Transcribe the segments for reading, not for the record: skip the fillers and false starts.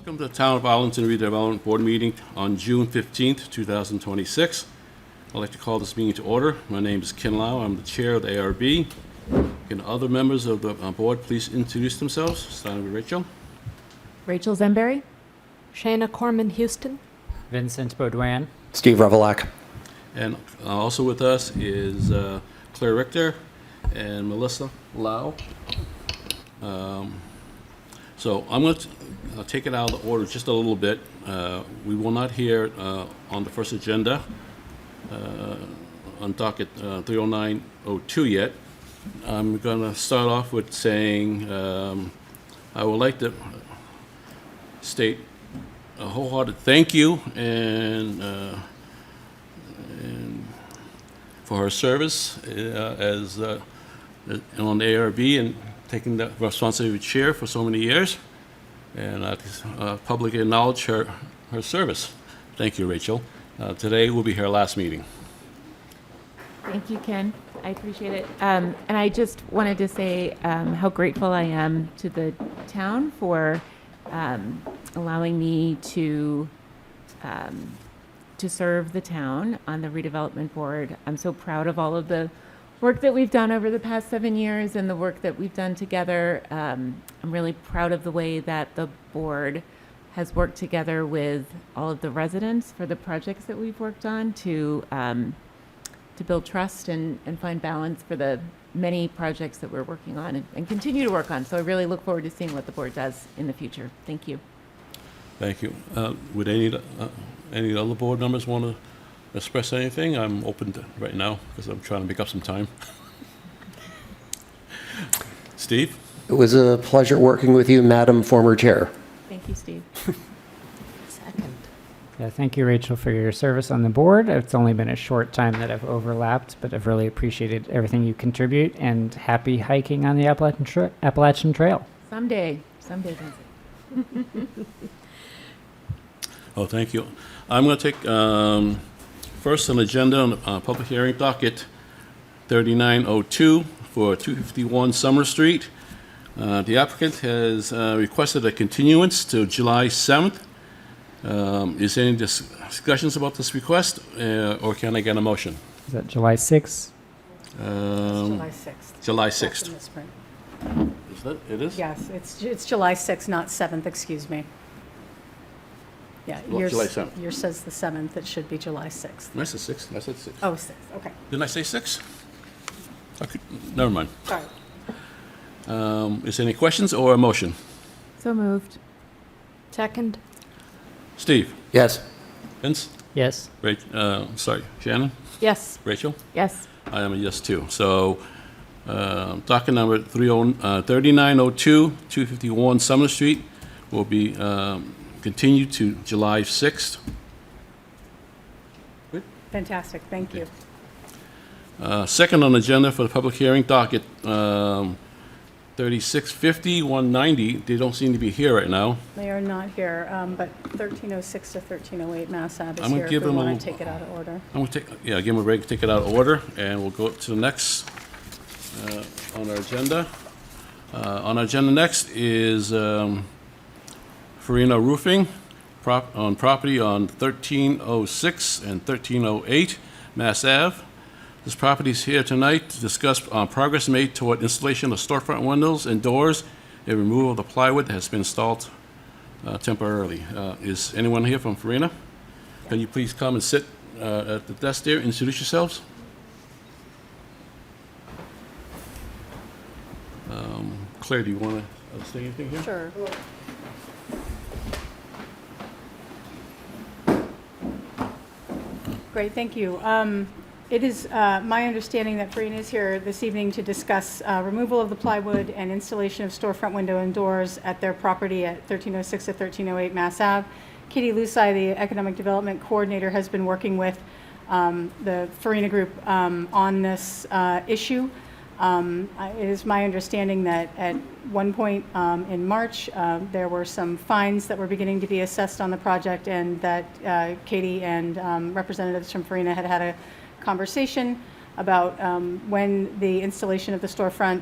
Welcome to the Town of Arlington Redevelopment Board meeting on June 15th, 2026. I'd like to call this meeting to order. My name is Ken Lau. I'm the chair of the ARB. Can other members of the board please introduce themselves, starting with Rachel? Rachel Zemberry. Shana Corman Houston. Vincent Baudouin. Steve Revelak. And also with us is Claire Richter and Melissa Lau. So I'm going to take it out of the order just a little bit. We will not hear on the first agenda on docket 30902 yet. I'm going to start off with saying I would like to state a wholehearted thank you and for her service as on the ARB and taking the responsibility of chair for so many years, and I publicly acknowledge her service. Thank you, Rachel. Today will be her last meeting. Thank you, Ken. I appreciate it. And I just wanted to say how grateful I am to the town for allowing me to serve the town on the redevelopment board. I'm so proud of all of the work that we've done over the past 7 years and the work that we've done together. I'm really proud of the way that the board has worked together with all of the residents for the projects that we've worked on to build trust and find balance for the many projects that we're working on and continue to work on. So I really look forward to seeing what the board does in the future. Thank you. Thank you. Would any other board members want to express anything? I'm open to right now because I'm trying to make up some time. Steve? It was a pleasure working with you, Madam Former Chair. Thank you, Steve. Second. Yeah, thank you, Rachel, for your service on the board. It's only been a short time that I've overlapped, but I've really appreciated everything you contribute, and happy hiking on the Appalachian Trail. Someday, Vincent. Oh, thank you. I'm going to take first an agenda on the public hearing docket 3902 for 251 Summer Street. The applicant has requested a continuance to July 7th. Is there any discussions about this request, or can I get a motion? Is that July 6th? July 6th. July That's 6th. in the spring. Is that, it is? Yes, it's July 6th, not 7th, excuse me. Yeah, Well, yours July 7th. yours says the 7th, it should be July 6th. I said 6. I said 6. Oh, 6th, okay, Didn't I say 6? Never mind. sorry. Is there any questions or a motion? So moved. Second. Steve? Yes. Vince? Yes. Sorry, Shannon? Yes. Rachel? Yes. I am a yes, too. So, docket number 3902, 251 Summer Street will be continued to July 6th. Fantastic, thank you. Second on the agenda for the public hearing docket 3650, 190. They don't seem to be here right now. They are not here, but 1306 to 1308 Mass Ave I'm is gonna here if give we them a want to little- take it out of order. I'm going to give them a break, take it out of order, and we'll go to the next on our agenda. On our agenda next is Farina Roofing on property on 1306 and 1308 Mass Ave. This property is here tonight to discuss progress made toward installation of storefront windows and doors and removal of the plywood that has been installed temporarily. Is anyone here from Farina? Can you please come and sit at the desk there, introduce yourselves? Claire, do you want to say anything here? Sure. Great, thank you. It is my understanding that Farina is here this evening to discuss removal of the plywood and installation of storefront window and doors at their property at 1306 to 1308 Mass Ave. Katie Lusai, the Economic Development Coordinator, has been working with the Farina Group on this issue. It is my understanding that at one point in March, there were some fines that were beginning to be assessed on the project, and that Katie and representatives from Farina had a conversation about when the installation of the storefront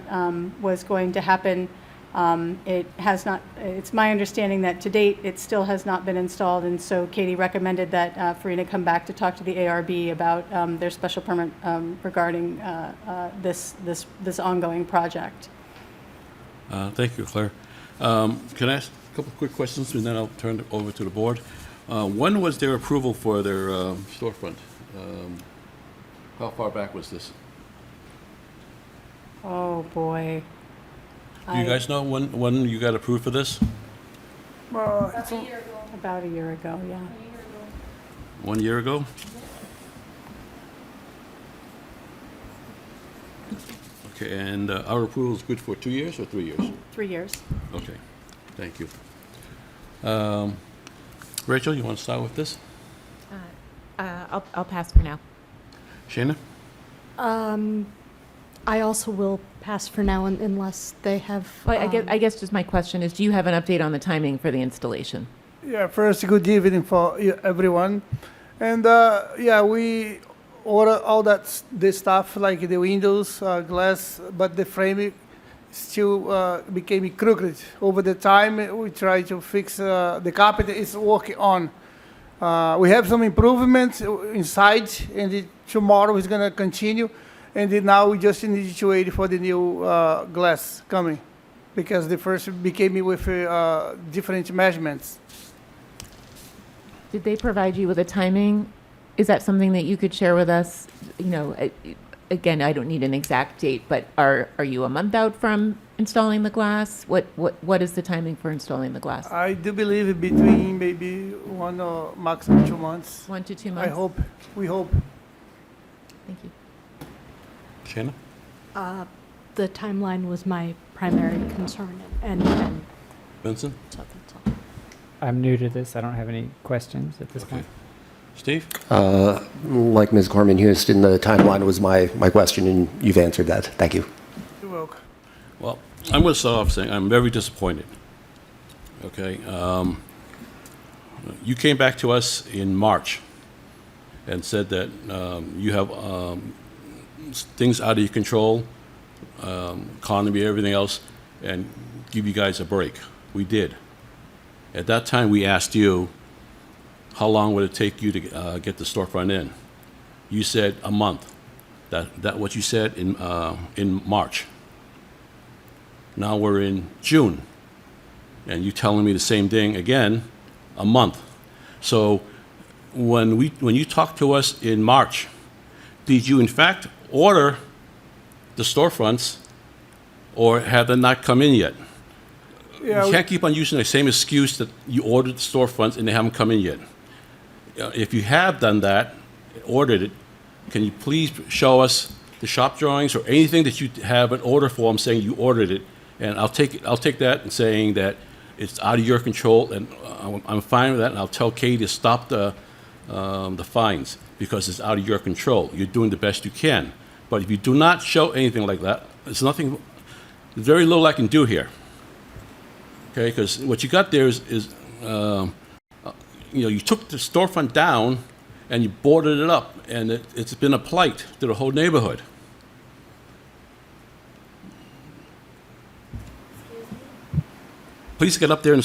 was going to happen It has not, it's my understanding that to date, it still has not been installed, and so Katie recommended that Farina come back to talk to the ARB about their special permit regarding this ongoing project. Thank you, Claire. Can I ask a couple quick questions, and then I'll turn it over to the board? When was their approval for their storefront? How far back was this? Oh, boy. Do you guys know when you got approved for this? About a year ago, yeah. 1 year ago? Okay, and our approval is good for 2 years or 3 years? 3 years. Okay, thank you. Rachel, you want to start with this? I'll pass for now. Shana? I also will pass for now unless they have. Well, I guess just my question is, do you have an update on the timing for the installation? Yeah, first, good evening for everyone. And yeah, we order all the stuff like the windows, glass, but the frame still became crooked. Over the time, we try to fix the carpet is working on. We have some improvements inside, and tomorrow is going to continue. And now we just need to wait for the new glass coming, because the first became with different measurements. Did they provide you with a timing? Is that something that you could share with us? You know, again, I don't need an exact date, but are you a month out from installing the glass? What is the timing for installing the glass? I do believe between maybe 1 or maximum 2 months. 1 to 2 months? I hope. We hope. Thank you. Shana? The timeline was my primary concern, and Vincent? so that's all. I'm new to this. I don't have any questions at this Okay. point. Steve? Like Ms. Corman Houston, the timeline was my question, and you've answered that. Thank you. You're welcome. Well, I'm going to start off saying I'm very disappointed. Okay? You came back to us in March and said that you have things out of your control, economy, everything else, and give you guys a break. We did. At that time, we asked you, how long would it take you to get the storefront in? You said a month. That what you said in March. Now we're in June, and you're telling me the same thing again, a month. So when you talked to us in March, did you in fact order the storefronts, or have they not come in yet? Yeah, You can't keep on using the same excuse that you ordered the storefronts and they haven't come in yet. If you have done that, ordered it, can you please show us the shop drawings or anything that you have an order form saying you ordered it? And I'll take that and saying that it's out of your control, and I'm fine with that, and I'll tell Katie to stop the fines because it's out of your control. You're doing the best you can. But if you do not show anything like that, there's very little I can do here. Okay, because what you got there is you took the storefront down and you boarded it up, and it's been a plight to the whole neighborhood. Please get up there and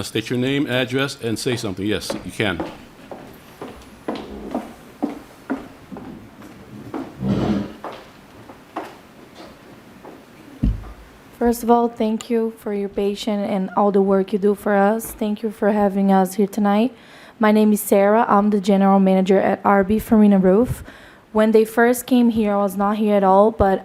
state your name, address, and say something. Yes, you can. First of all, thank you for your patience and all the work you do for us. Thank you for having us here tonight. My name is Sarah. I'm the general manager at RB Farina Roof. When they first came here, I was not here at all, but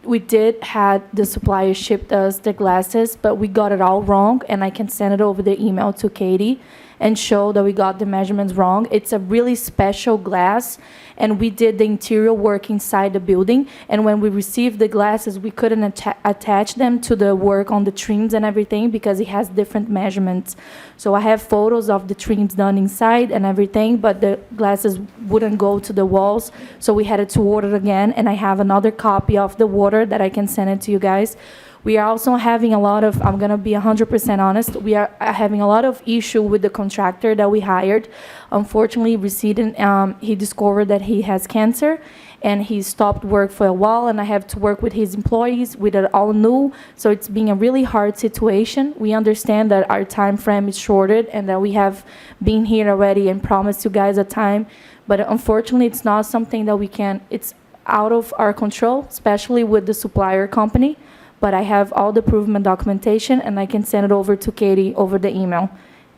we did had the supplier shipped us the glasses, but we got it all wrong, and I can send it over the email to Katie and show that we got the measurements wrong. It's a really special glass, and we did the interior work inside the building, and when we received the glasses, we couldn't attach them to the work on the trims and everything because it has different measurements. So I have photos of the trims done inside and everything, but the glasses wouldn't go to the walls, so we had to order it again, and I have another copy of the order that I can send it to you guys. We are also having a lot of, I'm going to be 100% honest, we are having a lot of issue with the contractor that we hired. Unfortunately, he discovered that he has cancer, and he stopped work for a while, and I have to work with his employees with it all new. So it's been a really hard situation. We understand that our time frame is shorted and that we have been here already and promised you guys a time, but unfortunately it's not something that we can, it's out of our control, especially with the supplier company. But I have all the proof and documentation, and I can send it over to Katie over the email.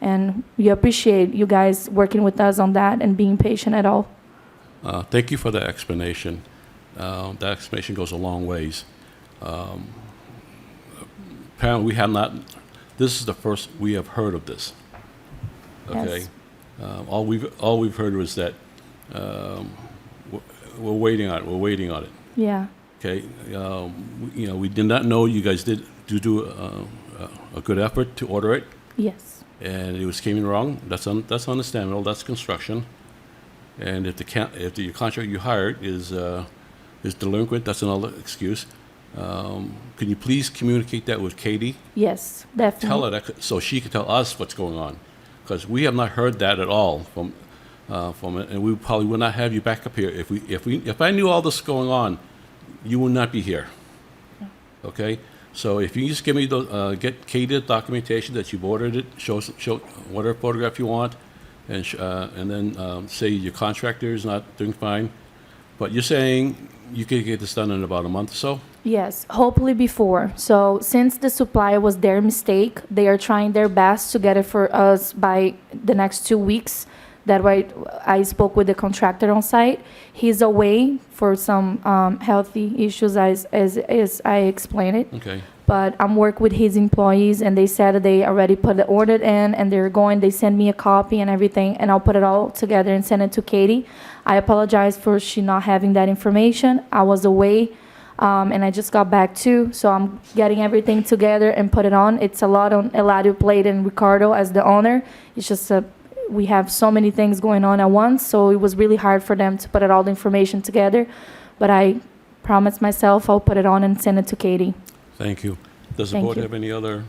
And we appreciate you guys working with us on that and being patient at all. Thank you for the explanation. That explanation goes a long ways. Apparently, we have not, this is the first we have heard of this. Okay? Yes. All we've heard was that we're waiting on it. Yeah. Okay? We did not know you guys did do a good effort to order it, Yes. and it was came in wrong. That's understandable. That's construction. And if the contract you hired is delinquent, that's another excuse. Can you please communicate that with Katie? Yes, definitely. Tell her that so she can tell us what's going on, because we have not heard that at all from it, and we probably would not have you back up here if I knew all this going on, you would not be here. Okay, so if you just give me get Katie the documentation that you've ordered it, show whatever photograph you want. And then say your contractor is not doing fine, but you're saying you could get this done in about a month or so? Yes, hopefully before. So since the supply was their mistake, they are trying their best to get it for us by the next 2 weeks. That way, I spoke with the contractor on site. He's away for some healthy issues, as I explained it. Okay. But I'm working with his employees, and they said they already put the order in, and they send me a copy and everything, and I'll put it all together and send it to Katie. I apologize for she not having that information. I was away, and I just got back too, so I'm getting everything together and put it on. It's a lot on Eladio Plate and Ricardo as the owner. It's just we have so many things going on at once, so it was really hard for them to put all the information together. But I promised myself I'll put it on and send it to Katie. Thank you. Does the Thank board you. have any other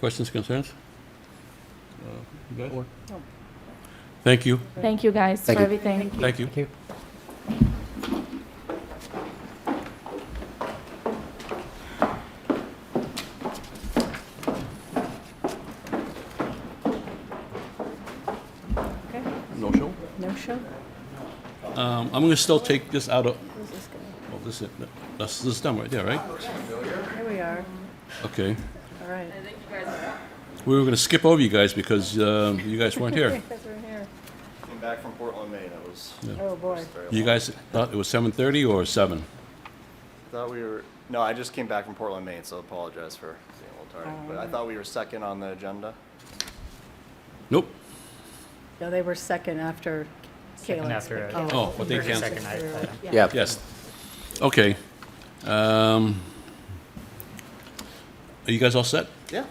questions, concerns? You guys? Thank you. Thank you guys Thank for you. everything. Thank you. Thank you. No show? No show? I'm going to still take this out of, oh, this is done right there, right? Here we are. Okay. All right. We were going to skip over you guys because you guys weren't here. Because we're here. Came back from Portland, Maine. I was. Oh, boy. You guys thought it was 7:30 or 7? Thought we were. No, I just came back from Portland, Maine, so I apologize for being a little tardy. But I thought we were second on the agenda. Nope. No, they were second after Second Kayla. after, Oh, but they canceled. second item. Yeah. Yes. Okay. Are you guys all set? Yeah.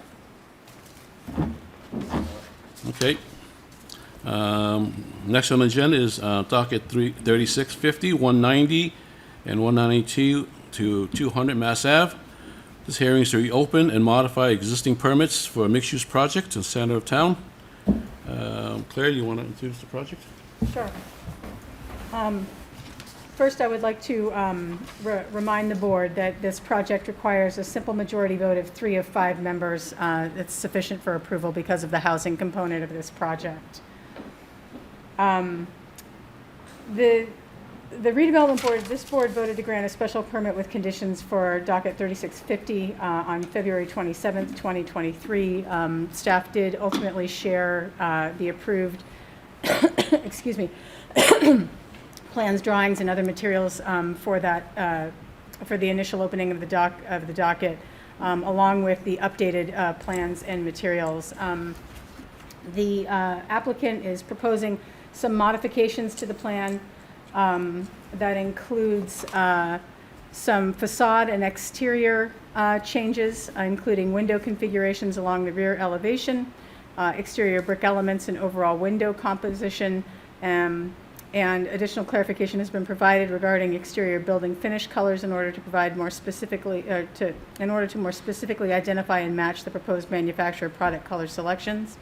Okay. Next on the agenda is docket 3650, 190, and 192 to 200 Mass Ave. This hearing is to reopen and modify existing permits for a mixed-use project in the center of town. Claire, you want to introduce the project? Sure. First, I would like to remind the board that this project requires a simple majority vote of 3 of 5 members. It's sufficient for approval because of the housing component of this project. The redevelopment board, this board voted to grant a special permit with conditions for docket 3650 on February 27th, 2023. Staff did ultimately share the approved, excuse me, plans, drawings, and other materials for that, for the initial opening of the docket, along with the updated plans and materials. The applicant is proposing some modifications to the plan that includes some facade and exterior changes, including window configurations along the rear elevation, exterior brick elements, and overall window composition. And additional clarification has been provided regarding exterior building finish colors in order to provide more specifically, in order to more specifically identify and match the proposed manufacturer product color selections.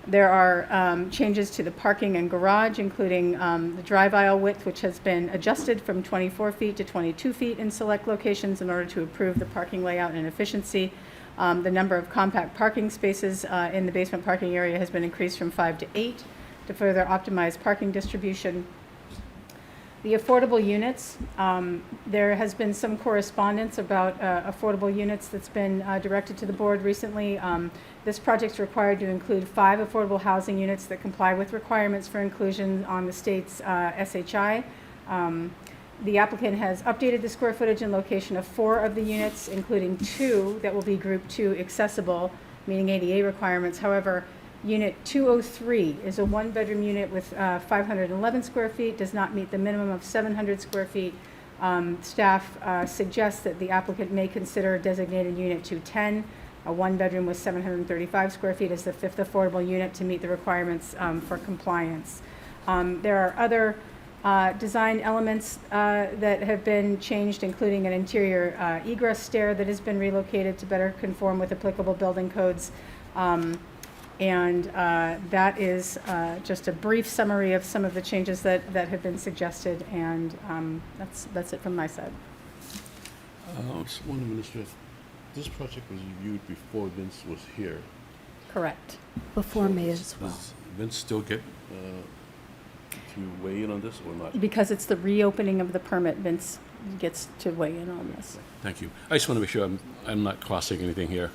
There are changes to the parking and garage, including the drive aisle width, which has been adjusted from 24 feet to 22 feet in select locations in order to improve the parking layout and efficiency. The number of compact parking spaces in the basement parking area has been increased from 5 to 8 to further optimize parking distribution. The affordable units, there has been some correspondence about affordable units that's been directed to the board recently. This project's required to include 5 affordable housing units that comply with requirements for inclusion on the state's SHI. The applicant has updated the square footage and location of 4 of the units, including 2 that will be Group 2 accessible, meeting ADA requirements. However, Unit 203 is a 1-bedroom unit with 511 square feet, does not meet the minimum of 700 square feet. Staff suggests that the applicant may consider designated Unit 210, a 1-bedroom with 735 square feet, as the 5th affordable unit to meet the requirements for compliance. There are other design elements that have been changed, including an interior egress stair that has been relocated to better conform with applicable building codes. And that is just a brief summary of some of the changes that have been suggested, and that's it from my side. Just one administrator. This project was reviewed before Vince was here. Correct. Before me as well. Does Vince still get to weigh in on this or not? Because it's the reopening of the permit, Vince gets to weigh in on this. Thank you. I just want to make sure I'm not crossing anything here.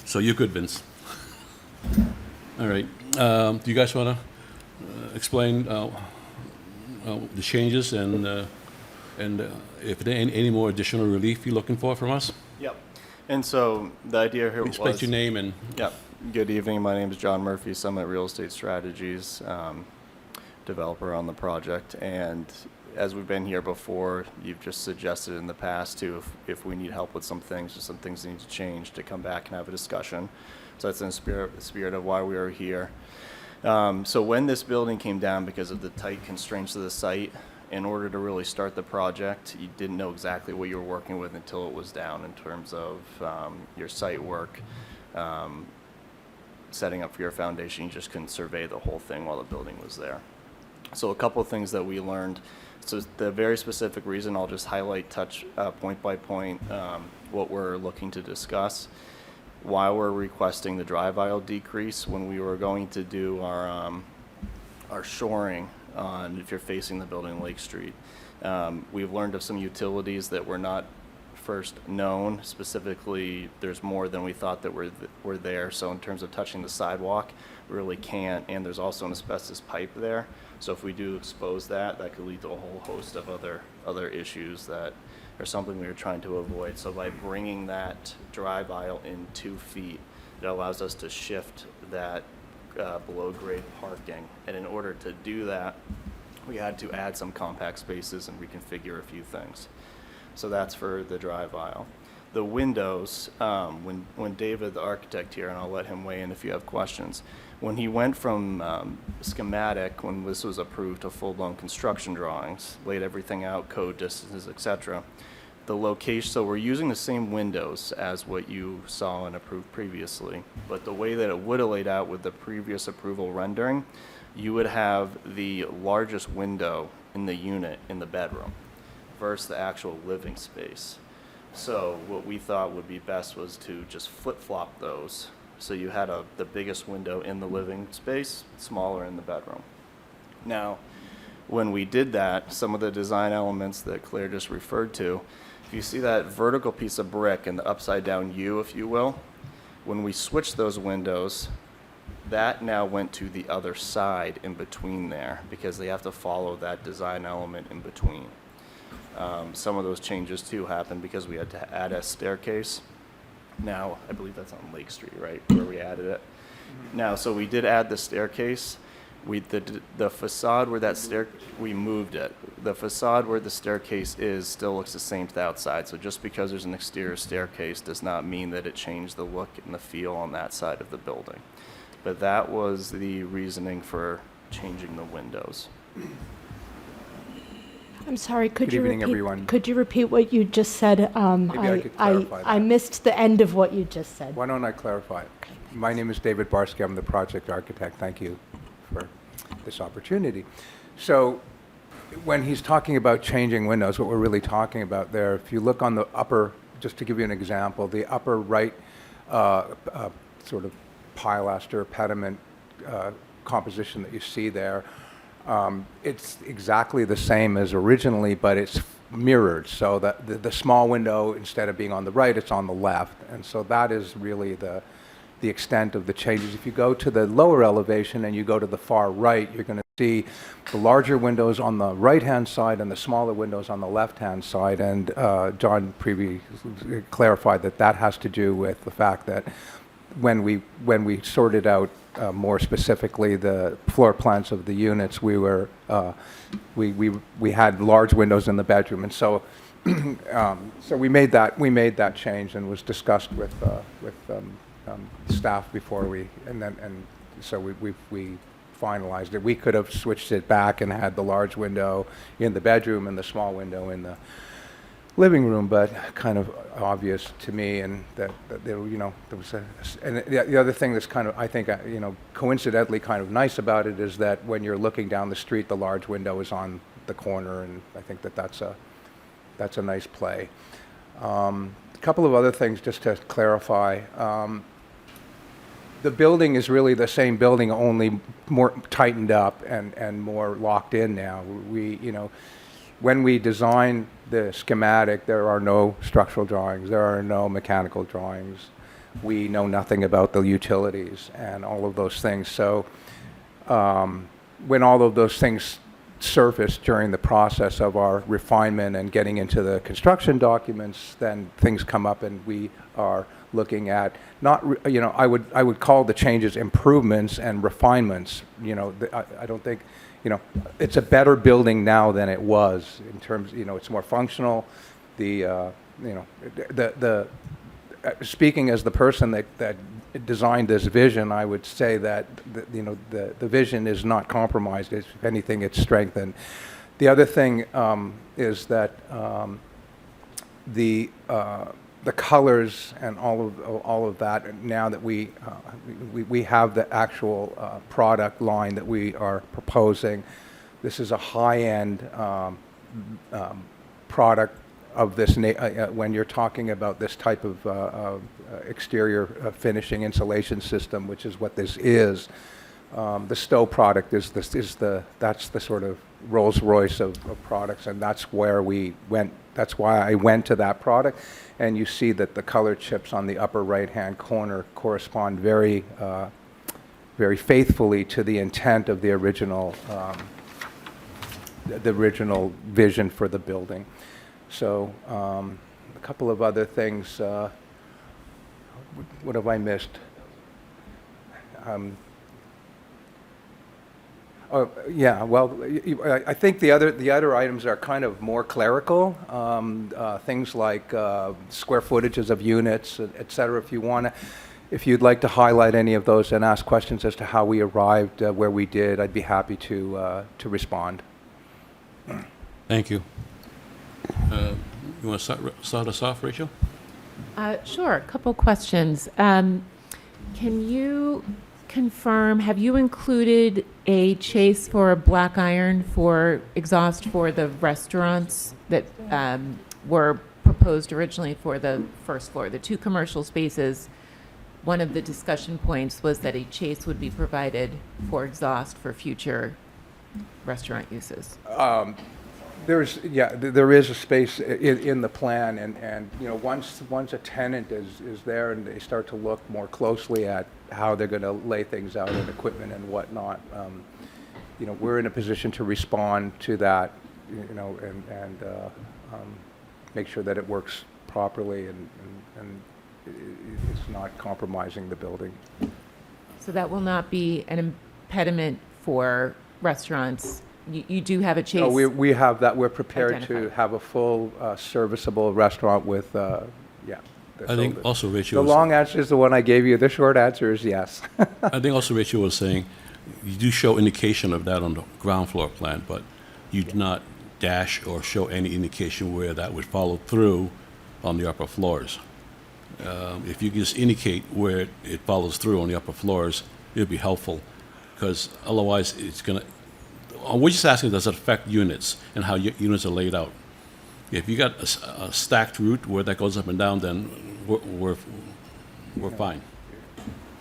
So you're good, Vince. All right. Do you guys want to explain the changes and if there any more additional relief you're looking for from us? Yep. And so the idea here was... Explain your name and... Yep. Good evening. My name is John Murphy, Summit Real Estate Strategies, developer on the project. And as we've been here before, you've just suggested in the past too, if we need help with some things or some things need to change, to come back and have a discussion. So that's in the spirit of why we are here. So when this building came down, because of the tight constraints of the site, in order to really start the project, you didn't know exactly what you were working with until it was down in terms of your site work, setting up for your foundation. You just couldn't survey the whole thing while the building was there. So a couple of things that we learned. So the very specific reason, I'll just highlight point by point what we're looking to discuss. Why we're requesting the drive aisle decrease when we were going to do our shoring on, if you're facing the building, Lake Street. We've learned of some utilities that were not first known. Specifically, there's more than we thought that were there. So in terms of touching the sidewalk, we really can't. And there's also an asbestos pipe there. So if we do expose that, that could lead to a whole host of other issues that are something we were trying to avoid. So by bringing that drive aisle in 2 feet, it allows us to shift that below grade parking. And in order to do that, we had to add some compact spaces and reconfigure a few things. So that's for the drive aisle. The windows, when David, the architect here, and I'll let him weigh in if you have questions, when he went from schematic, when this was approved, to full-blown construction drawings, laid everything out, code distances, etc., the location, so we're using the same windows as what you saw and approved previously, but the way that it would have laid out with the previous approval rendering, you would have the largest window in the unit in the bedroom versus the actual living space. So what we thought would be best was to just flip-flop those. So you had the biggest window in the living space, smaller in the bedroom. Now, when we did that, some of the design elements that Claire just referred to, if you see that vertical piece of brick and the upside-down U, if you will, when we switched those windows, that now went to the other side in between there because they have to follow that design element in between. Some of those changes too happened because we had to add a staircase. Now, I believe that's on Lake Street, right, where we added it. Now, so we did add the staircase. The facade where that we moved it. The facade where the staircase is still looks the same to the outside. So just because there's an exterior staircase does not mean that it changed the look and the feel on that side of the building. But that was the reasoning for changing the windows. I'm sorry, Good evening, everyone. Could you repeat what you just said? Maybe I could clarify I that. missed the end of what you just said. Why don't I clarify? My name is David Barsky. I'm the project architect. Thank you for this opportunity. So when he's talking about changing windows, what we're really talking about there, if you look on the upper, just to give you an example, the upper right sort of pilaster pediment composition that you see there, it's exactly the same as originally, but it's mirrored. So that the small window, instead of being on the right, it's on the left. And so that is really the extent of the changes. If you go to the lower elevation and you go to the far right, you're going to see the larger windows on the right-hand side and the smaller windows on the left-hand side. And John previously clarified that that has to do with the fact that when we sorted out more specifically the floor plans of the units, we had large windows in the bedroom, and so so we made that change, and was discussed with staff before we finalized it. We could have switched it back and had the large window in the bedroom and the small window in the living room, but kind of obvious to me, and that there, there was and the other thing that's kind of, I think, coincidentally kind of nice about it is that when you're looking down the street, the large window is on the corner, and I think that's a nice play. A couple of other things just to clarify. The building is really the same building, only more tightened up and more locked in now. When we design the schematic, there are no structural drawings, there are no mechanical drawings. We know nothing about the utilities and all of those things. So when all of those things surface during the process of our refinement and getting into the construction documents, then things come up, and we are looking at I would call the changes improvements and refinements. I don't think, it's a better building now than it was in terms, it's more functional. Speaking as the person that designed this vision, I would say that the vision is not compromised. If anything, it's strengthened. The other thing is that the colors and all of that, now that we have the actual product line that we are proposing. This is a high-end product of this. When you're talking about this type of exterior finishing insulation system, which is what this is, the Stowe product that's the sort of Rolls-Royce of products, and that's where we went. That's why I went to that product. And you see that the color chips on the upper right-hand corner correspond very, very faithfully to the intent of the original vision for the building. So a couple of other things. What have I missed? Yeah, well, I think the other items are kind of more clerical, things like square footages of units, et cetera. If you'd like to highlight any of those and ask questions as to how we arrived where we did, I'd be happy to respond. Thank you. You want to start us off, Rachel? Sure, a couple questions. Can you confirm, have you included a chase for a black iron for exhaust for the restaurants that were proposed originally for the first floor, the two commercial spaces? One of the discussion points was that a chase would be provided for exhaust for future restaurant uses. There is a space in the plan, and once a tenant is there and they start to look more closely at how they're going to lay things out and equipment and whatnot, we're in a position to respond to that, and make sure that it works properly and it's not compromising the building. So that will not be an impediment for restaurants. You do have a chase. No, we have that. We're prepared to identified. have a full serviceable restaurant with, I think also The Rachel long answer is the one I gave you. The short answer is yes. I think also Rachel was saying, you do show indication of that on the ground floor plan, but you do not dash or show any indication where that would follow through on the upper floors. If you just indicate where it follows through on the upper floors, it would be helpful, because otherwise it's going to, we're just asking, does it affect units and how units are laid out? If you got a stacked roof where that goes up and down, then we're fine.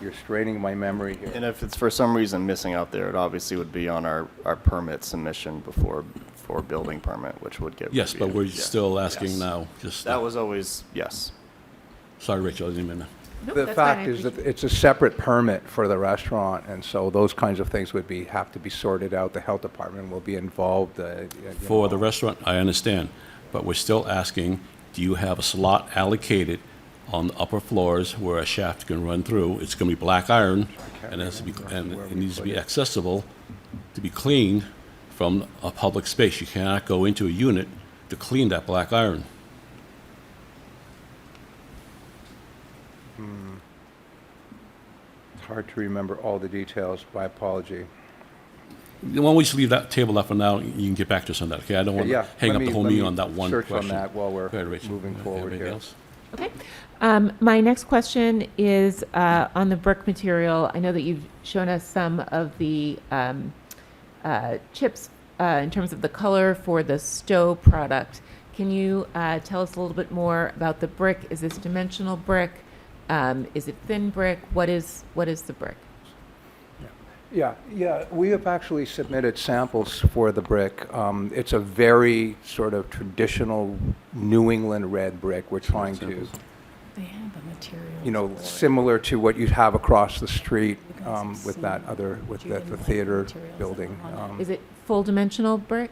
You're straining my memory here. And if it's for some reason missing out there, it obviously would be on our permit submission for building permit, which would get Yes, but reviewed. we're Yeah. still asking Yes. now, just, That was always, yes. sorry, Rachel, I didn't mean that. Nope, The that's fine, fact I is that appreciate it's a separate permit for the restaurant, and so those kinds of things would have to be sorted out. The health department will be involved. For the restaurant, I understand, but we're still asking, do you have a slot allocated on the upper floors where a shaft can run through? It's going to be black iron, and it needs to be accessible to be cleaned from a public space. You cannot go into a unit to clean that black iron. It's hard to remember all the details. My apology. Why don't we just leave that table up for now? You can get back to us on that, okay? I don't want to Yeah, hang let up the me- whole let meeting me on that one search on question. that while we're Go ahead, Rachel. moving forward Anything here. else? Okay. My next question is on the brick material. I know that you've shown us some of the chips in terms of the color for the Stowe product. Can you tell us a little bit more about the brick? Is this dimensional brick? Is it thin brick? What is the brick? Yeah. We have actually submitted samples for the brick. It's a very sort of traditional New England red brick. We're trying to, They have the materials. similar to what you'd have across the street You guys have with seen that it, other, but with you the didn't like the theater materials that building. were on it. Is it full dimensional brick?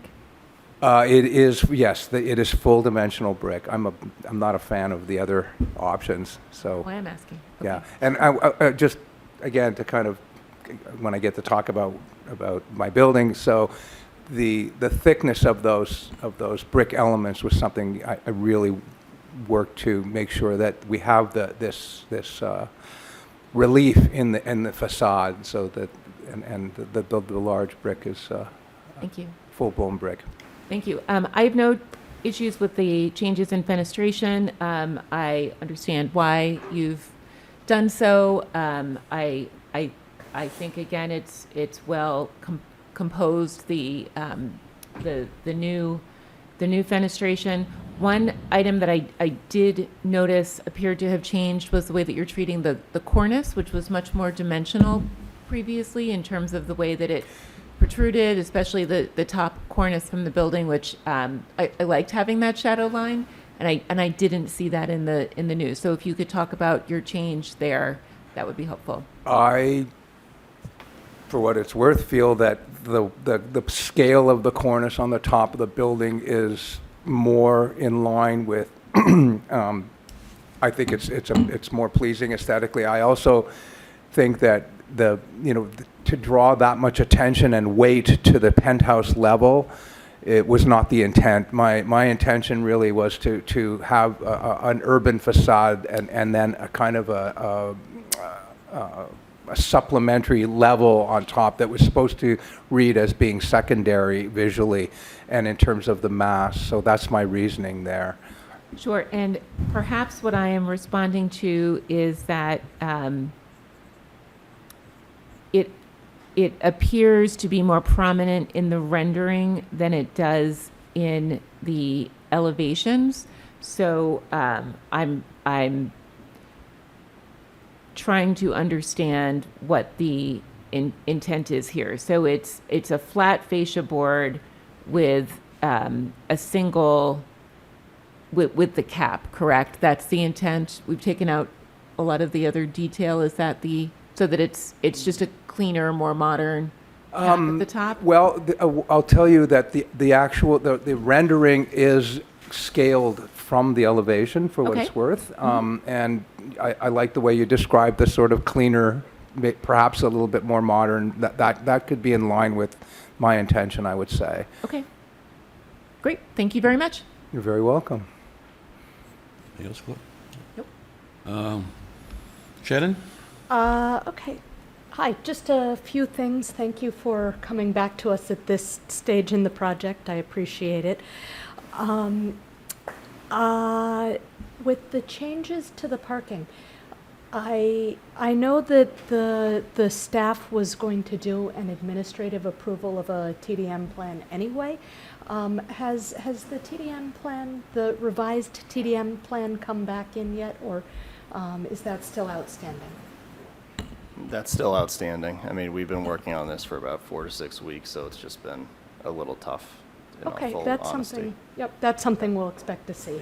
It is, yes, it is full dimensional brick. I'm not a fan of the other options, so. Why I'm asking. Yeah, Okay. and I just, again, to kind of, when I get to talk about my building, so the thickness of those brick elements was something I really worked to make sure that we have this relief in the facade, so that, and the large brick is Thank you. full-blown brick. Thank you. I have no issues with the changes in fenestration. I understand why you've done so. I think again it's well composed. The new fenestration. One item that I did notice appeared to have changed was the way that you're treating the cornice, which was much more dimensional previously in terms of the way that it protruded, especially the top cornice from the building, which I liked having that shadow line, and I didn't see that in the news. So if you could talk about your change there, that would be helpful. I, for what it's worth, feel that the scale of the cornice on the top of the building is more in line with. I think it's more pleasing aesthetically. I also think that to draw that much attention and weight to the penthouse level, it was not the intent. My intention really was to have an urban facade and then a kind of a supplementary level on top that was supposed to read as being secondary visually and in terms of the mass. So that's my reasoning there. Sure, and perhaps what I am responding to is that it appears to be more prominent in the rendering than it does in the elevations. So I'm trying to understand what the intent is here. So it's a flat fascia board with a single with the cap, correct? That's the intent. We've taken out a lot of the other detail. Is that so that it's just a cleaner, more modern cap at the top? Well, I'll tell you that the actual rendering is scaled from the elevation for what Okay. it's worth, and I like the way you described the sort of cleaner, perhaps a little bit more modern. That could be in line with my intention, I would say. Okay. Great. Thank you very much. You're very welcome. Anything else, Cliff? Nope. Shannon? Okay. Hi, just a few things. Thank you for coming back to us at this stage in the project. I appreciate it. With the changes to the parking, I know that the staff was going to do an administrative approval of a TDM plan anyway. Has the TDM plan, the revised TDM plan, come back in yet, or is that still outstanding? That's still outstanding. I mean, we've been working on this for about 4 to 6 weeks, so it's just been a little tough. In all Okay, full that's honesty. something. Yep, that's something we'll expect to see.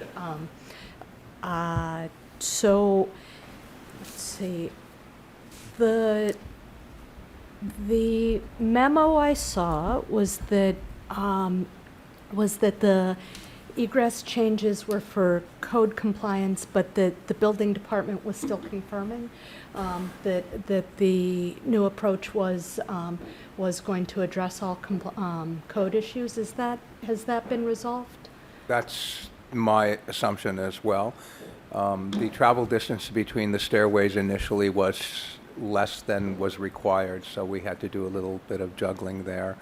So, let's see. The memo I saw was that the egress changes were for code compliance, but that the building department was still confirming that the new approach was going to address all code issues. Has that been resolved? That's my assumption as well. The travel distance between the stairways initially was less than was required, so we had to do a little bit of juggling there.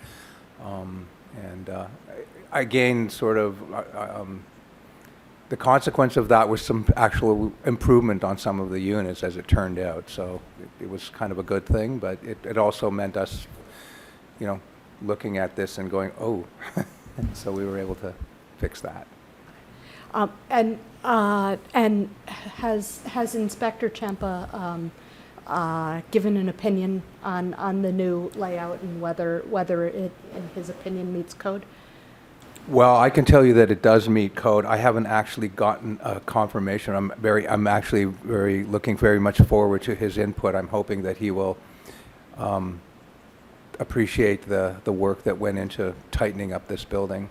I gained sort of, the consequence of that was some actual improvement on some of the units as it turned out. So it was kind of a good thing, but it also meant us, looking at this and going, oh, so we were able to fix that. And has Inspector Ciampa given an opinion on the new layout and whether it, in his opinion, meets code? Well, I can tell you that it does meet code. I haven't actually gotten a confirmation. I'm actually looking very much forward to his input. I'm hoping that he will appreciate the work that went into tightening up this building.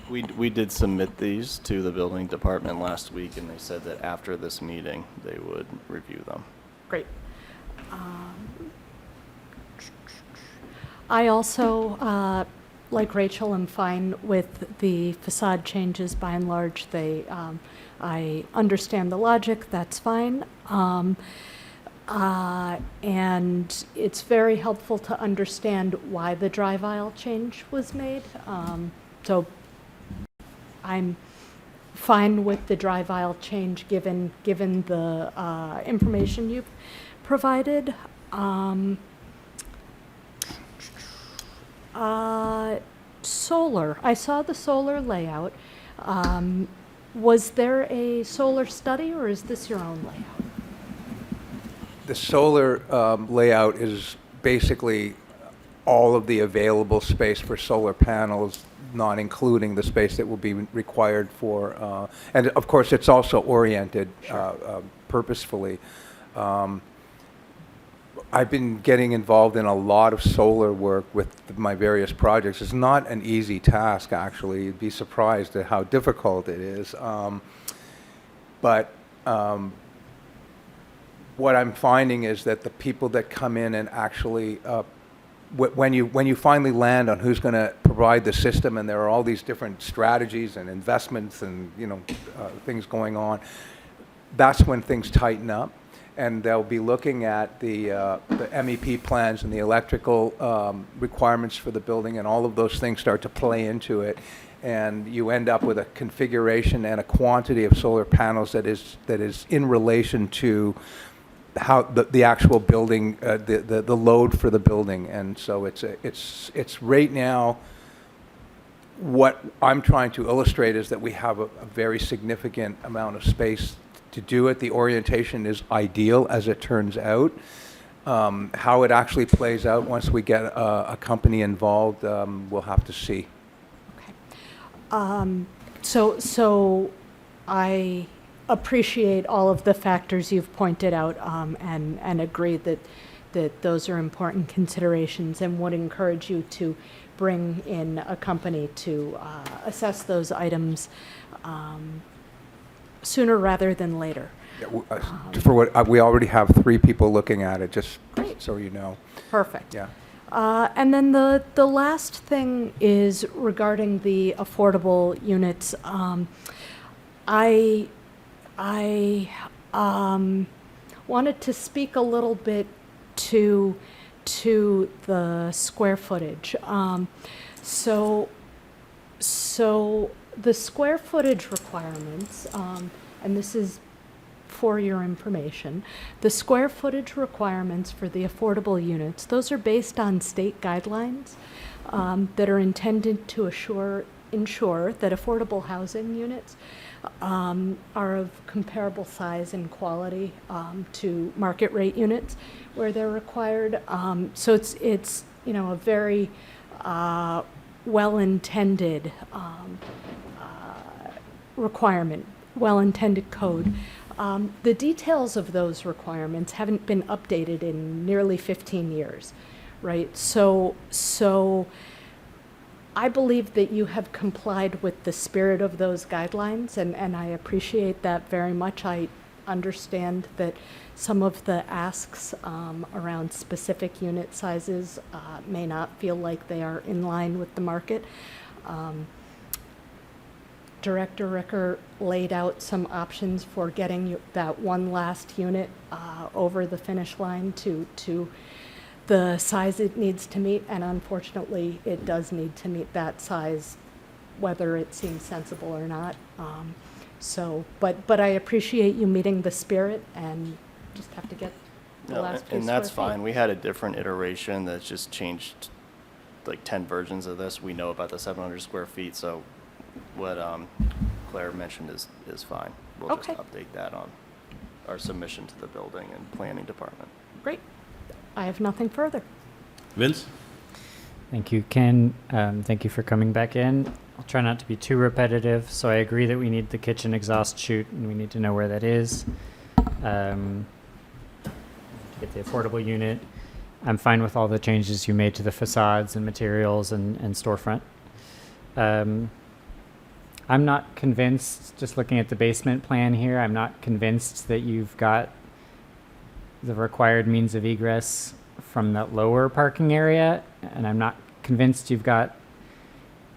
We did submit these to the building department last week, and they said that after this meeting, they would review them. Great. I also, like Rachel, am fine with the facade changes by and large. I understand the logic, that's fine. And it's very helpful to understand why the drive aisle change was made. So I'm fine with the drive aisle change given the information you've provided. Solar. I saw the solar layout. Was there a solar study, or is this your own layout? The solar layout is basically all of the available space for solar panels, not including the space that will be required for, and of course it's also oriented purposefully. I've been getting involved in a lot of solar work with my various projects. It's not an easy task, actually. You'd be surprised at how difficult it is. But what I'm finding is that the people that come in and actually, when you finally land on who's going to provide the system, and there are all these different strategies and investments and things going on, that's when things tighten up. And they'll be looking at the MEP plans and the electrical requirements for the building, and all of those things start to play into it. And you end up with a configuration and a quantity of solar panels that is in relation to how the actual building, the load for the building. And so it's right now, what I'm trying to illustrate is that we have a very significant amount of space to do it. The orientation is ideal, as it turns out. How it actually plays out once we get a company involved, we'll have to see. Okay. So I appreciate all of the factors you've pointed out, and agree that those are important considerations, and would encourage you to bring in a company to assess those items sooner rather than later. Yeah, for what we already have 3 people looking at it, just so you know. Perfect. Yeah. And then the last thing is regarding the affordable units. I wanted to speak a little bit to the square footage. So the square footage requirements, and this is for your information, the square footage requirements for the affordable units, those are based on state guidelines that are intended to ensure that affordable housing units are of comparable size and quality to market rate units where they're required. So it's a very well-intended requirement, well-intended code. The details of those requirements haven't been updated in nearly 15 years, right? So I believe that you have complied with the spirit of those guidelines, and I appreciate that very much. I understand that some of the asks around specific unit sizes may not feel like they are in line with the market. Director Ricker laid out some options for getting that one last unit over the finish line to the size it needs to meet, and unfortunately, it does need to meet that size, whether it seems sensible or not. But I appreciate you meeting the spirit, and just have to get the No, last few and that's square feet. fine. We had a different iteration that's just changed like 10 versions of this. We know about the 700 square feet, so what Claire mentioned is fine. We'll just Okay. update that on our submission to the building and planning department. Great. I have nothing further. Vince? Thank you, Ken. Thank you for coming back in. I'll try not to be too repetitive. So I agree that we need the kitchen exhaust chute, and we need to know where that is. To get the affordable unit. I'm fine with all the changes you made to the facades and materials and storefront. I'm not convinced, just looking at the basement plan here, I'm not convinced that you've got the required means of egress from that lower parking area, and I'm not convinced you've got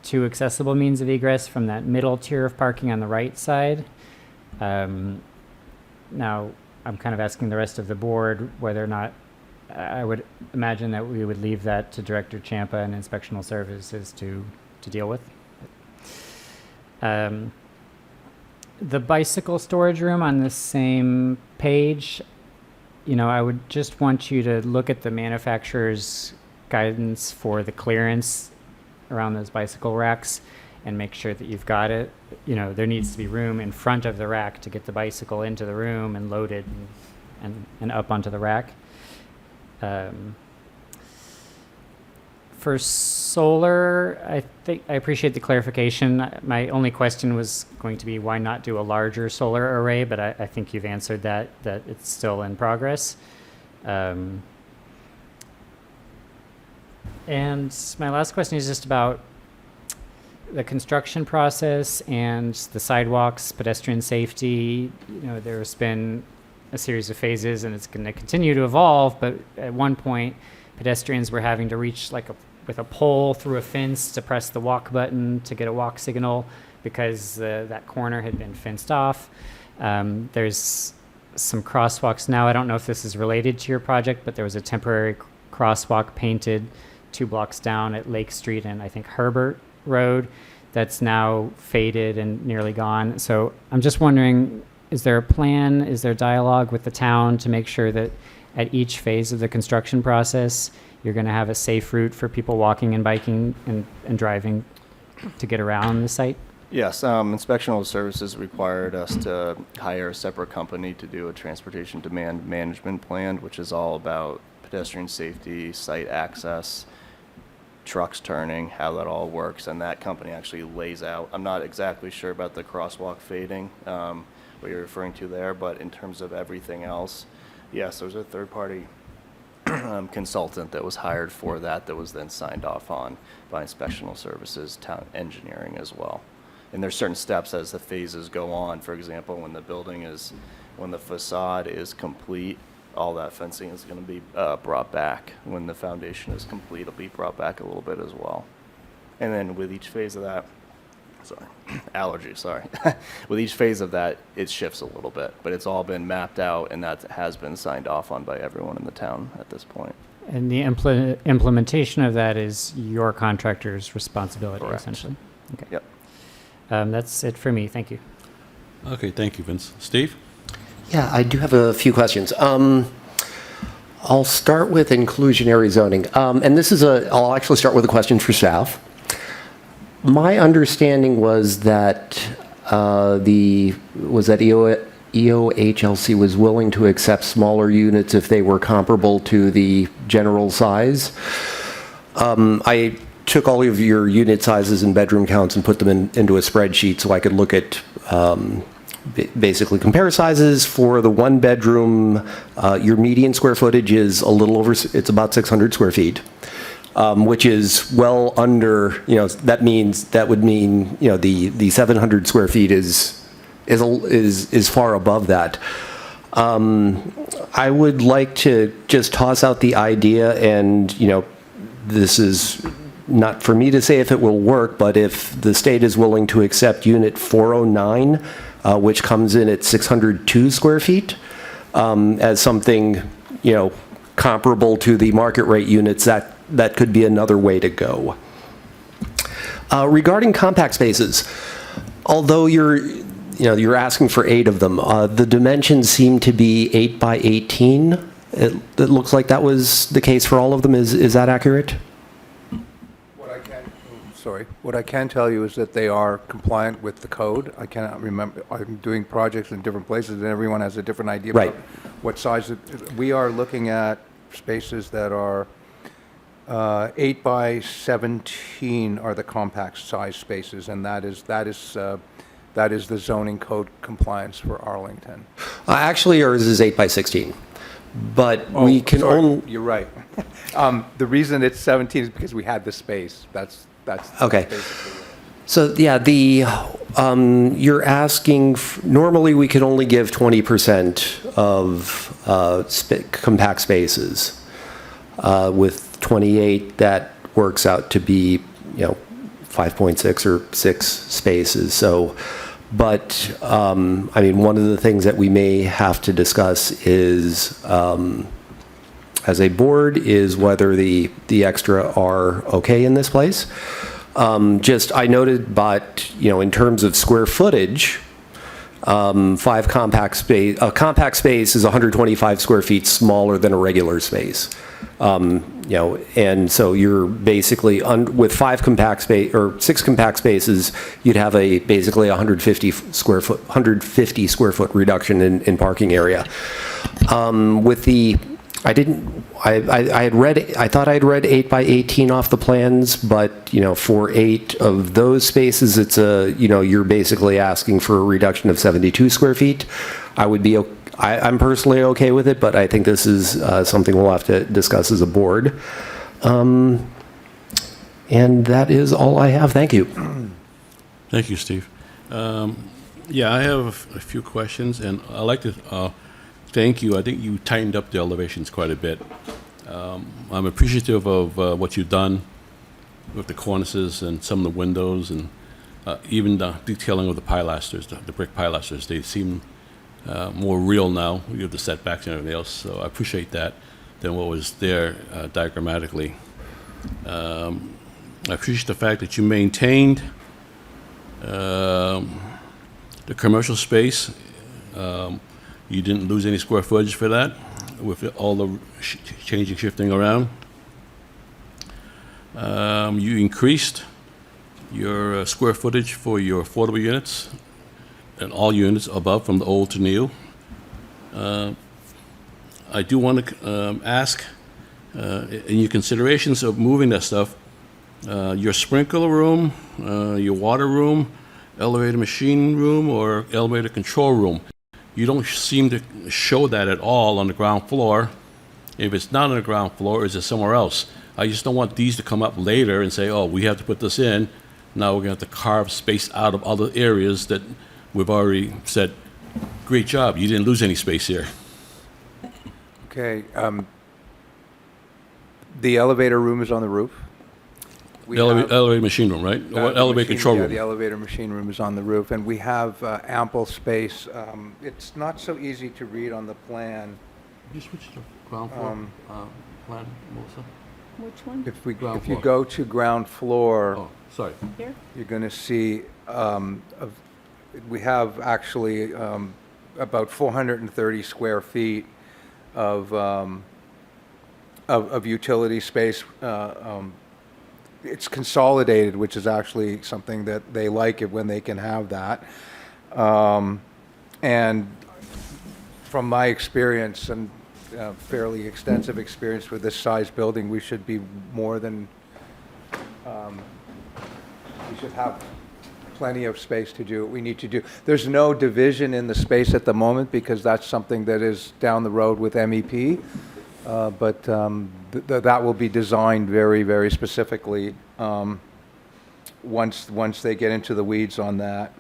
two accessible means of egress from that middle tier of parking on the right side. Now, I'm kind of asking the rest of the board whether or not I would imagine that we would leave that to Director Champa and Inspectional Services to deal with. The bicycle storage room on the same page, I would just want you to look at the manufacturer's guidance for the clearance around those bicycle racks and make sure that you've got it. There needs to be room in front of the rack to get the bicycle into the room and loaded and up onto the rack. For solar, I think I appreciate the clarification. My only question was going to be why not do a larger solar array, but I think you've answered that it's still in progress. And my last question is just about the construction process and the sidewalks, pedestrian safety. There's been a series of phases, and it's going to continue to evolve, but at one point, pedestrians were having to reach with a pole through a fence to press the walk button to get a walk signal because that corner had been fenced off. There's some crosswalks now. I don't know if this is related to your project, but there was a temporary crosswalk painted 2 blocks down at Lake Street and I think Herbert Road that's now faded and nearly gone. So I'm just wondering, is there a plan, is there dialogue with the town to make sure that at each phase of the construction process, you're going to have a safe route for people walking and biking and driving to get around the site? Yes, Inspectional Services required us to hire a separate company to do a transportation demand management plan, which is all about pedestrian safety, site access, trucks turning, how that all works, and that company actually lays out. I'm not exactly sure about the crosswalk fading, what you're referring to there, but in terms of everything else, yes, there's a third-party consultant that was hired for that was then signed off on by Inspectional Services, town engineering as well. And there's certain steps as the phases go on. For example, when the facade is complete, all that fencing is going to be brought back. When the foundation is complete, it'll be brought back a little bit as well. And then with each phase of that, sorry, allergy, sorry. With each phase of that, it shifts a little bit, but it's all been mapped out, and that has been signed off on by everyone in the town at this point. And the implementation of that is your contractor's responsibility, Correct. essentially. Okay. Yep. That's it for me. Thank you. Okay, thank you, Vince. Steve? Yeah, I do have a few questions. I'll start with inclusionary zoning. And I'll actually start with a question for staff. My understanding was that EOHLC was willing to accept smaller units if they were comparable to the general size. I took all of your unit sizes and bedroom counts and put them into a spreadsheet so I could look at basically compare sizes. For the one bedroom, your median square footage is it's about 600 square feet. Which is well under, that would mean, the 700 square feet is far above that. I would like to just toss out the idea, and, this is not for me to say if it will work, but if the state is willing to accept unit 409, which comes in at 602 square feet, as something, comparable to the market rate units, that could be another way to go. Regarding compact spaces, although you're asking for 8 of them, the dimensions seem to be 8 by 18. It looks like that was the case for all of them. Is that accurate? What I can tell you is that they are compliant with the code. I cannot remember. I'm doing projects in different places, and everyone has a different idea Right. about what size. We are looking at spaces that are 8 by 17 are the compact size spaces, and that is the zoning code compliance for Arlington. Actually, ours is 8 by 16. But we can sorry, only... You're right. The reason it's 17 is because we had the space. That's Okay. basically it. So, yeah, you're asking, normally we could only give 20% of compact spaces. With 28, that works out to be, 5.6 or 6 spaces. So, but, one of the things that we may have to discuss is, as a board, is whether the extra are okay in this place. I noted, but, in terms of square footage, a compact space is 125 square feet smaller than a regular space. And so you're basically, with 6 compact spaces, you'd have basically 150 square foot reduction in parking area. I thought I'd read 8 by 18 off the plans, but, for 8 of those spaces, it's you're basically asking for a reduction of 72 square feet. I'm personally okay with it, but I think this is something we'll have to discuss as a board. And that is all I have. Thank you. Thank you, Steve. Yeah, I have a few questions, and I'd like to thank you. I think you tightened up the elevations quite a bit. I'm appreciative of what you've done with the cornices and some of the windows, and even the detailing of the pilasters, the brick pilasters. They seem more real now. You have the setbacks and everything else, so I appreciate that than what was there diagrammatically. I appreciate the fact that you maintained the commercial space. You didn't lose any square footage for that with all the shifting around. You increased your square footage for your affordable units and all units above from the old to new. I do want to ask, in your considerations of moving that stuff, your sprinkler room, your water room, elevator machine room, or elevator control room, you don't seem to show that at all on the ground floor. If it's not on the ground floor, is it somewhere else? I just don't want these to come up later and say, oh, we have to put this in. Now we're going to have to carve space out of other areas that we've already said, great job, you didn't lose any space here. Okay. The elevator room is on the roof? We The have- elevator machine room, right? Or the elevator machine- control yeah, room? the elevator machine room is on the roof, and we have ample space. It's not so easy to read on the plan. You switch to ground floor plan, Melissa? Which one? If we, Ground if you floor. go to ground floor, Oh, sorry. Here? you're going to see, we have actually about 430 square feet of utility space. It's consolidated, which is actually something that they like it when they can have that. And from my experience and fairly extensive experience with this size building, we should be more than, we should have plenty of space to do what we need to do. There's no division in the space at the moment because that's something that is down the road with MEP. But that will be designed very, very specifically once they get into the weeds on that.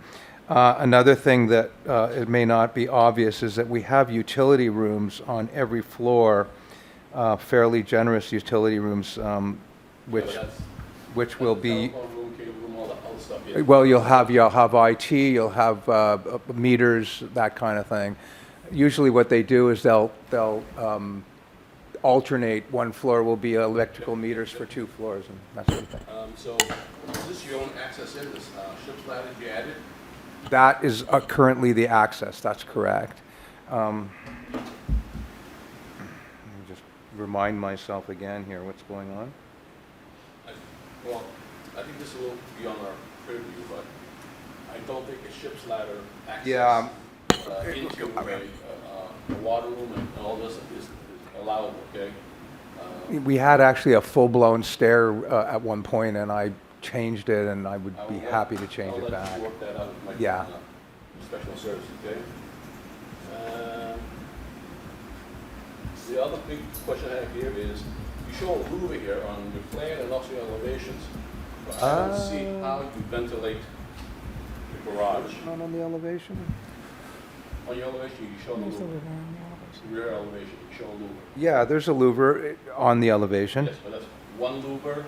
Another thing that it may not be obvious is that we have utility rooms on every floor, fairly generous utility rooms, which will be. Telephone room, cable room, all the stuff, yeah. Well, you'll have IT, you'll have meters, that kind of thing. Usually, what they do is they'll alternate. One floor will be electrical meters for 2 floors and that sort of thing. So, is this your own access in, this ship's ladder you added? That is currently the access. That's correct. Let me just remind myself again here what's going on. Well, I think this is a little beyond our purview, but I don't think a ship's ladder access Yeah. into a water room and all this is allowable, okay? We had actually a full-blown stair at one point, and I changed it, and I would be happy to change it I'll let back. you work that out with my Yeah. Special service, okay? The other big question I have here is, you show a louver here on your plan and also your elevations, but I don't see how you ventilate the garage. Not on the elevation? On your elevation, you show a louver. Rear elevation, you show a louver. Yeah, there's a louver on the elevation. Yes, but that's one louver,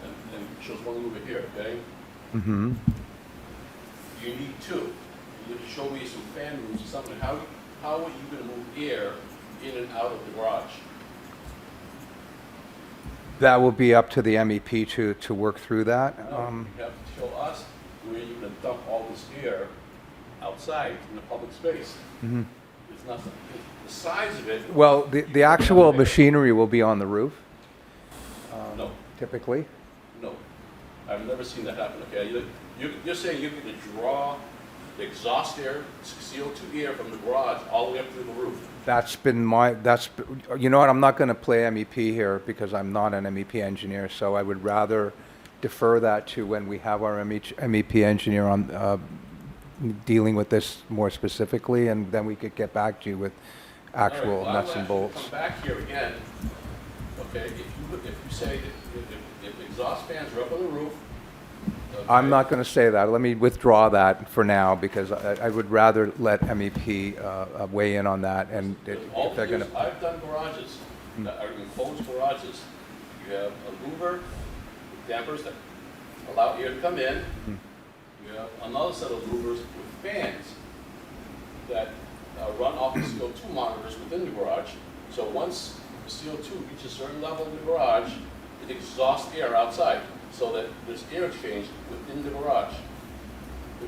and it shows one louver here, okay? Mm-hmm. You need 2. You have to show me some fan rooms or something. How are you going to move air in and out of the garage? That will be up to the MEP to work through that. No, you have to show us where you're going to dump all this air outside in the public space. Mhm. It's not, the size of it. Well, the actual machinery will be on the roof, No, typically. no. I've never seen that happen, okay? You're saying you're going to draw the exhaust air, CO2 air from the garage all the way up to the roof. You know what, I'm not going to play MEP here because I'm not an MEP engineer, so I would rather defer that to when we have our MEP engineer on dealing with this more specifically, and then we could get back to you with actual All right, well, nuts and bolts. Come back here again, okay? If you say that if exhaust fans are up on the roof. I'm okay, not going to say that. Let me withdraw that for now because I would rather let MEP weigh in on that. And All if they're going things- to, I've done garages that are enclosed garages. You have a louver, with dampers that allow air to come in. You have another set of louvers with fans that run off the CO2 monitors within the garage. So once the CO2 reaches a certain level in the garage, it exhausts air outside so that there's air exchange within the garage. The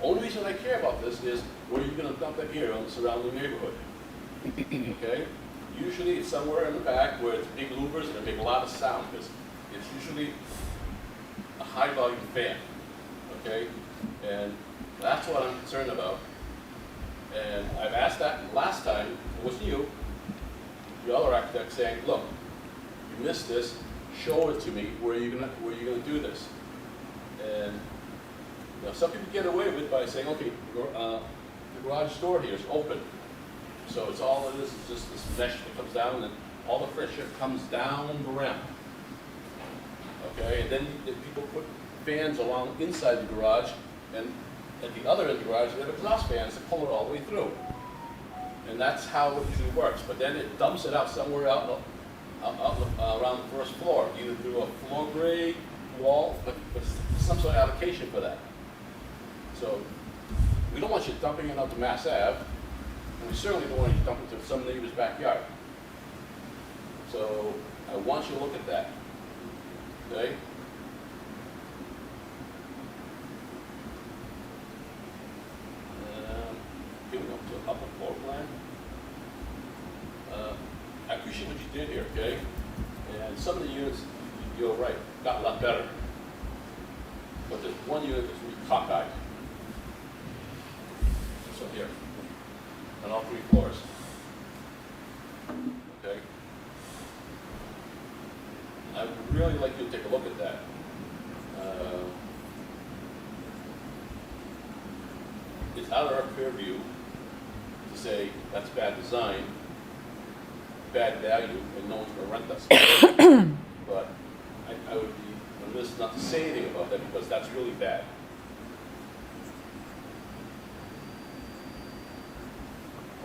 only reason I care about this is where you're going to dump that air on the surrounding neighborhood. Okay? Usually it's somewhere in the back where it's big louvers and they make a lot of sound because it's usually a high volume fan. Okay? And that's what I'm concerned about. And I've asked that last time, it wasn't you, the other architect saying, look, you missed this, show it to me, where you're gonna do this. And you know, some people get away with it by saying, okay, the garage door here is open. So it's all it is just this mesh that comes down and all the fresh air comes down the ramp. Okay, and then people put fans along inside the garage, and at the other end of the garage, they have exhaust fans that pull it all the way through. And that's how it usually works. But then it dumps it out somewhere out around the first floor, either through a floor grade wall, but some sort of allocation for that. So we don't want you dumping it onto Mass Ave, and we certainly don't want you dumping to some neighbor's backyard. So I want you to look at that, okay? Here we go to the upper floor plan. I appreciate what you did here, okay? And some of the units, you're right, got a lot better. But there's one unit that's really cockeyed. So here, on all 3 floors. Okay? I would really like you to take a look at that. It's out of our purview to say that's bad design, bad value, and no one's going to rent us. But I would be remiss not to say anything about that because that's really bad.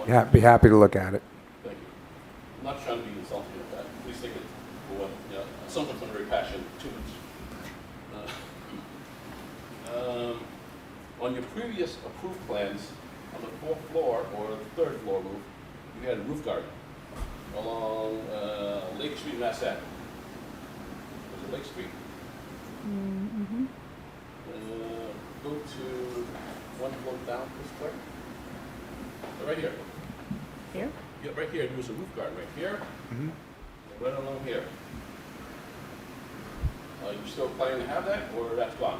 Yeah, be happy to look at it. Thank you. I'm not trying to be insulting with that. Please take it for what, you know, sometimes I'm very passionate, too much. On your previous approved plans, on the 4th floor or the 3rd floor roof, you had a roof garden along Lake Street, Mass Ave. Was it Lake Street? Mm-hmm. Go to 1 floor down, this clerk. Right here. Here? Yeah, right here, there was a roof garden right here, Mhm. and right along here. You still planning to have that, or that's gone?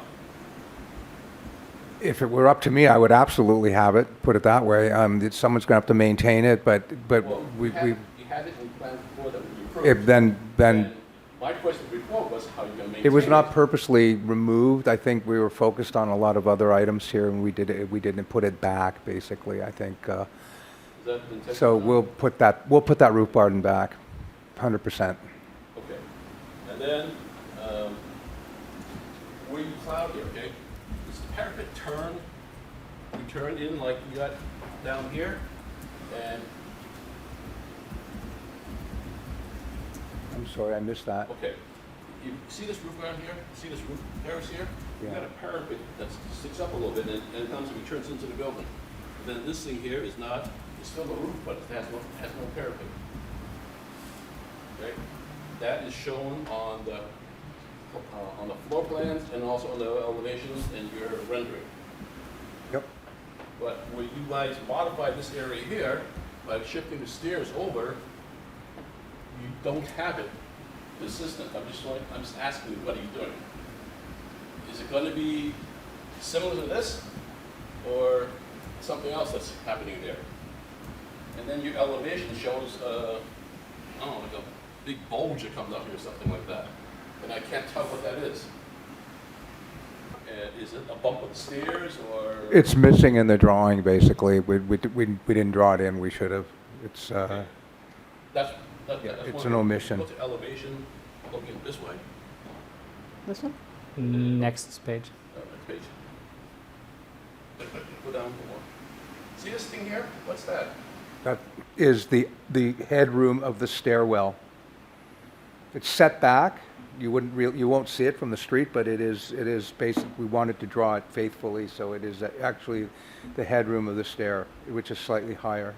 If it were up to me, I would absolutely have it, put it that way. Someone's going to have to maintain it, but Well, we, you had it in plan before that would be approved. if then, And my question before was how you're going to maintain it. it was not purposely removed. I think we were focused on a lot of other items here, and we didn't put it back, basically, I think. Is that the intention? So we'll put that roof garden back, 100%. Okay. And then, where you plowed here, okay? Does the parapet turn in like you got down here? And, I'm sorry, I missed that. okay, you see this roof garden here? See this roof terrace here? You Yeah. got a parapet that sticks up a little bit and it comes and turns into the building. Then this thing here is not, it's still a roof, but it has no parapet. Okay? That is shown on the floor plans and also on the elevations in your rendering. Yep. But where you guys modified this area here by shifting the stairs over, you don't have it consistent. I'm just asking you, what are you doing? Is it going to be similar to this, or something else that's happening there? And then your elevation shows, I don't know, like a big bulge that comes up here or something like that. And I can't tell what that is. Is it a bump of the stairs, or? It's missing in the drawing, basically. We didn't draw it in, we should have. It's, Okay. That's it's one an thing. omission. Go to elevation, looking this way. This one? Next page. Next page. Go down more. See this thing here? What's that? That is the headroom of the stairwell. It's set back. You won't see it from the street, but it is basic. We wanted to draw it faithfully, so it is actually the headroom of the stair, which is slightly higher.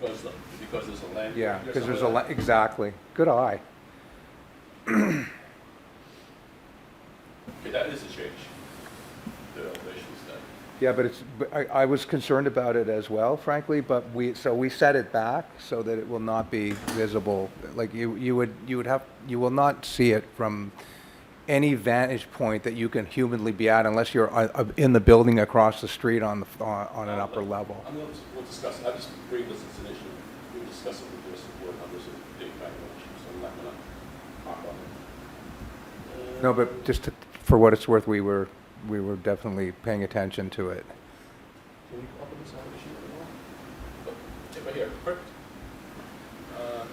Because there's a land. Yeah, here because there's somewhere. exactly. Good eye. Okay, that is a change. The elevations then. Yeah, but I was concerned about it as well, frankly, but we set it back so that it will not be visible. Like you will not see it from any vantage point that you can humanly be at unless you're in the building across the street on an upper level. We'll discuss it. I just bring this as an issue. We'll discuss it with this board members and big factor issue, so I'm not going to talk on it. No, but just for what it's worth, we were definitely paying attention to it. Can we open this elevation a little more? Oh, right here, perfect.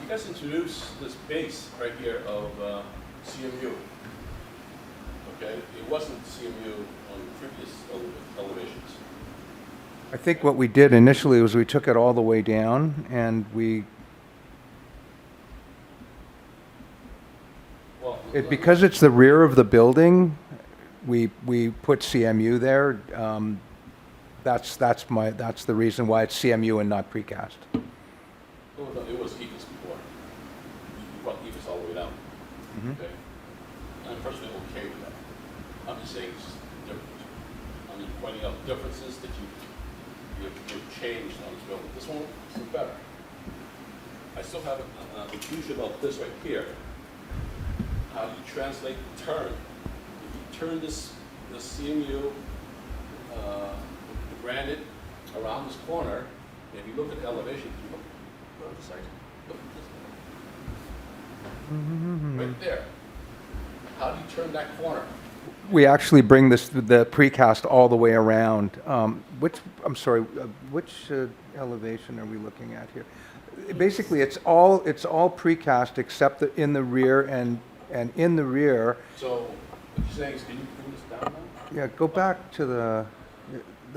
You guys introduced this base right here of CMU. Okay, it wasn't CMU on previous elevations. I think what we did initially was we took it all the way down and we, Well, Because it's the rear of the building, we put CMU there. That's the reason why it's CMU and not precast. Oh, no, it was EVIS before. You brought EVIS all the way down. Okay? I'm personally okay with that. I'm just saying it's just different. I'm just pointing out differences that you've changed on this building. This one is better. I still have a confusion about this right here. How do you translate the turn? If you turn this CMU, the granite around this corner, if you look at the elevation, if you look on the side, look at this. Right there. How do you turn that corner? We actually bring the precast all the way around. Which elevation are we looking at here? Basically, it's all precast except in the rear and in the rear. So what you're saying is, can you bring this down now? Yeah, go back to the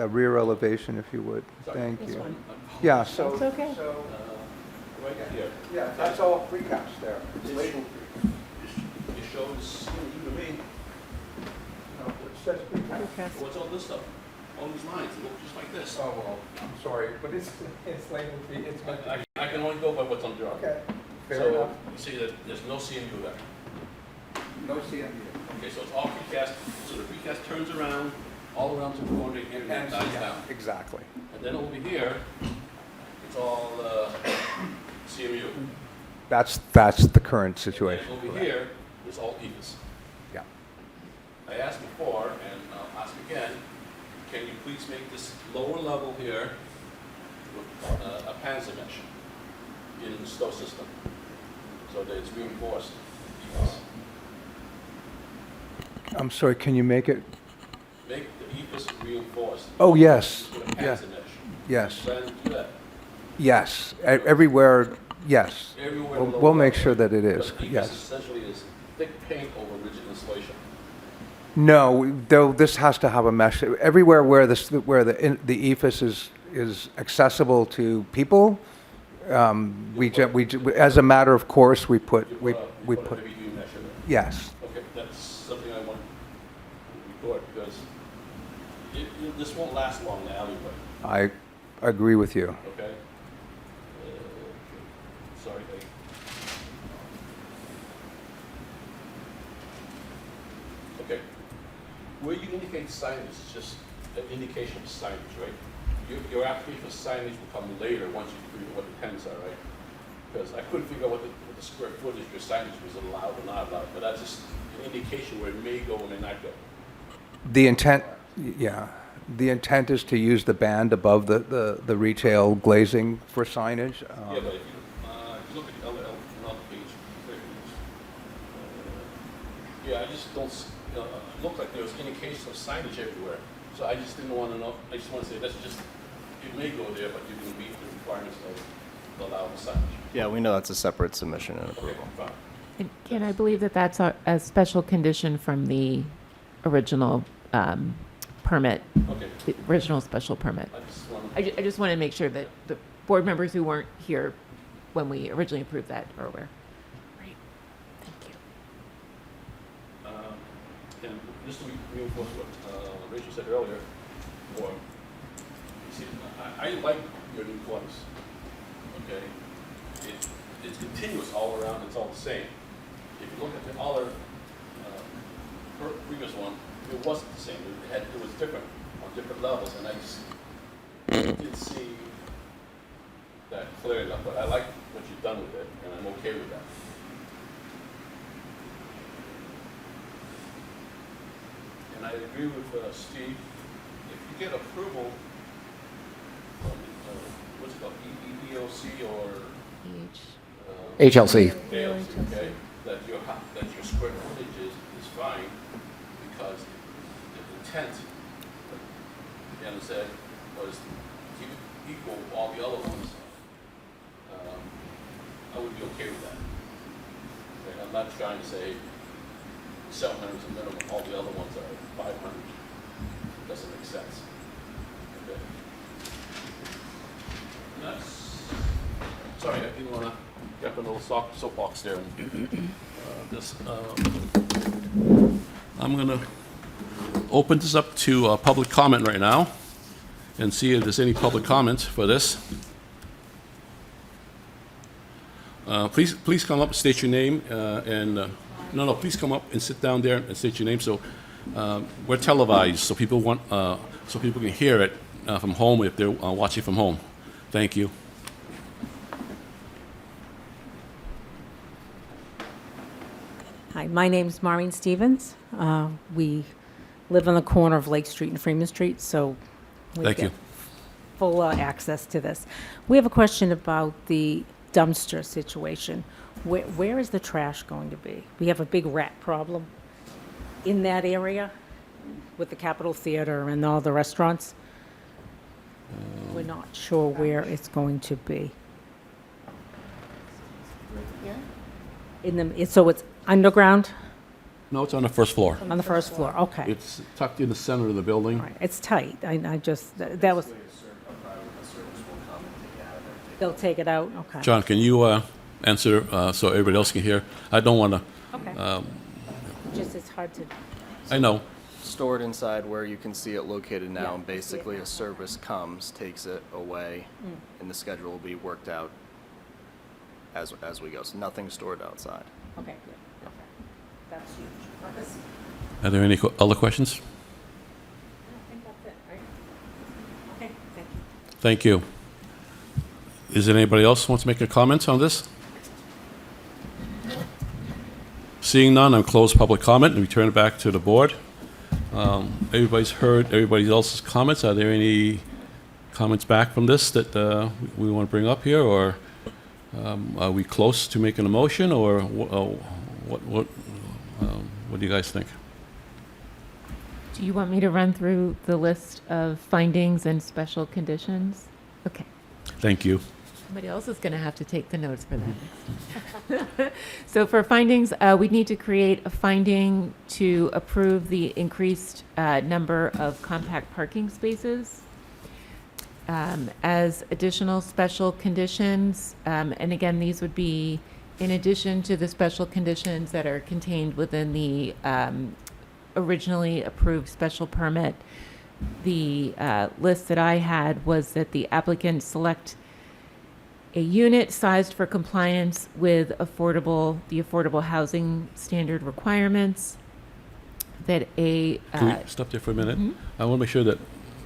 rear elevation if you would. Sorry. Thank This you. one. Yeah. So. It's okay. So, Right here. yeah, that's all precast there. It's It's- labeled. It shows CMU to me. No, it says precast. Precast. What's all this stuff? All these lines, they look just like this. Oh well, I'm sorry, but it's labeled. It's meant to be. I can only go by what's on the drawing. Okay. Fair So enough. you see that there's no CMU there. No CMU. Okay, so it's all precast, so the precast turns around, all around to the corner and dies down. Exactly. And then over here, it's all CMU. That's the current And situation. over correct. here, it's all EVIS. Yeah. I asked before, and I'll ask again, can you please make this lower level here with a panzer mesh in the stow system, so that it's reinforced EVIS? I'm sorry, can you make it? Make the EVIS reinforced. Oh, yes. With a Yeah. panzer mesh. Yes. Plan to do that. Yes. Everywhere, yes. Everywhere We'll below make level. sure that it is, But EVIS yes. essentially is thick paint over rigid insulation. No, though this has to have a mesh. Everywhere where the EFIS is accessible to people, as a matter of course, we put. You put a heavy duty mesh in there. Yes. Okay, that's something I want to record, because this won't last long in the alleyway, I agree with you. okay? Sorry, okay. Where you indicate signage is just an indication of signage, right? Your application for signage will come later, once you figure what the tenants are, right? Because I couldn't figure out what the square footage of your signage was allowed or not allowed, but that's just an indication where it may go or may not go. The intent, yeah. The intent is to use the band above the retail glazing for signage. Yeah, but if you look at the other page, yeah, I just don't, it looked like there was indications of signage everywhere. So I just didn't want to know, I just want to say, that's just, it may go there, but you can meet the requirements of allow the signage. Yeah, we know that's a separate submission and Okay, approval. fine. And I believe that that's a special condition from the original permit, Okay, the original special permit. I just want I just want to make sure that the board members who weren't here when we originally approved that are aware. Great, thank you. and just to reinforce what Rachel said earlier, or, you see, I like your new place, okay? It's continuous all around, it's all the same. If you look at the other, previous one, it wasn't the same, it was different, on different levels, and I just didn't see that clear enough, but I like what you've done with it, and I'm okay with that. And I agree with Steve, if you get approval from, what's it called, EEOC or HLC. ALC, okay, that your square footage is fine, because the intent, Anna said, was to keep it equal to all the other ones. I would be okay with that. Okay, I'm not trying to say 700 is a minimum, all the other ones are 500. Doesn't make sense. Okay. And that's, sorry, I didn't want to Got a little soapbox there. I'm going to open this up to public comment right now and see if there's any public comment for this. Please come up and state your name please come up and sit down there and state your name. So we're televised, so people can hear it from home if they're watching from home. Thank you. Hi, my name's Maureen Stevens. We live on the corner of Lake Street and Freeman Street, so we Thank get you. full access to this. We have a question about the dumpster situation. Where is the trash going to be? We have a big rat problem in that area with the Capitol Theater and all the restaurants. We're not sure where it's going to be. So it's underground No, it's on the first floor. on the first floor, okay. It's tucked in the center of the building. All right, it's tight. I just, that was. They'll take it out, okay. John, can you answer so everybody else can hear? I don't want to, Okay. Just, it's hard to, I know. Stored inside where you can see it located now, Yeah, and I see it basically now. a service comes, takes it away, and the schedule will be worked out as we go. So nothing's stored outside. okay, good, okay. That's huge. Are there any other questions? I think that's it, right? Okay, thank you. Thank you. Is there anybody else who wants to make a comment on this? Seeing none, I'll close public comment and return it back to the board. Everybody's heard everybody else's comments. Are there any comments back from this that we want to bring up here, or are we close to making a motion, or what do you guys think? Do you want me to run through the list of findings and special conditions? Okay. Thank you. Somebody else is going to have to take the notes for that. So for findings, we need to create a finding to approve the increased number of compact parking spaces. As additional special conditions, and again, these would be in addition to the special conditions that are contained within the originally approved special permit. The list that I had was that the applicant select a unit sized for compliance with the affordable housing standard requirements, that a... Can we stop there for a minute? I want to make sure that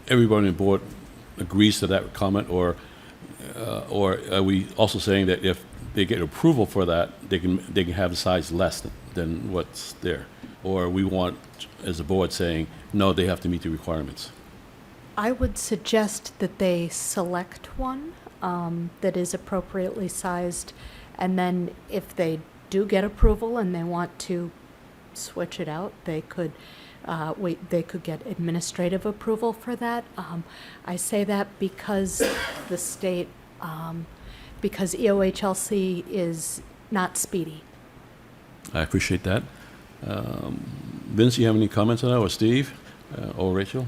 everybody on the board agrees to that comment, or are we also saying that if they get approval for that, they can have the size less than what's there? Or we want, as a board, saying, no, they have to meet the requirements? I would suggest that they select one that is appropriately sized, and then if they do get approval and they want to switch it out, they could get administrative approval for that. I say that because the state, because EOHLC is not speedy. I appreciate that. Vince, you have any comments on that, or Steve, or Rachel?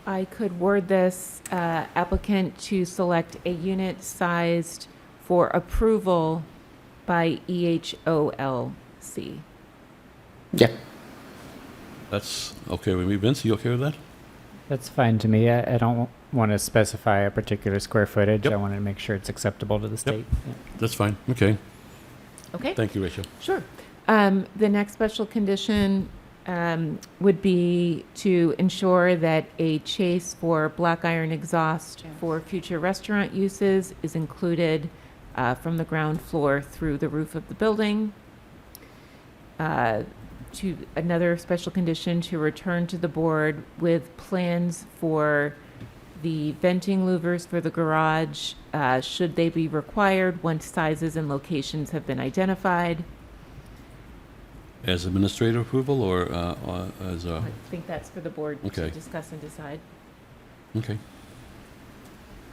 I could word this applicant to select a unit sized for approval by EHOLC. Yeah. That's okay with me. Vince, you okay with that? That's fine to me. I don't want to specify a particular square footage. Yep. I want to make sure it's acceptable to the state. Yeah. That's fine. Okay. Okay? Thank you, Rachel. Sure. The next special condition would be to ensure that a chase for black iron exhaust for future restaurant uses is included from the ground floor through the roof of the building. To another special condition to return to the board with plans for the venting louvers for the garage, should they be required once sizes and locations have been identified. As administrative approval, or as a... I think that's for the board to Okay. discuss and decide. Okay.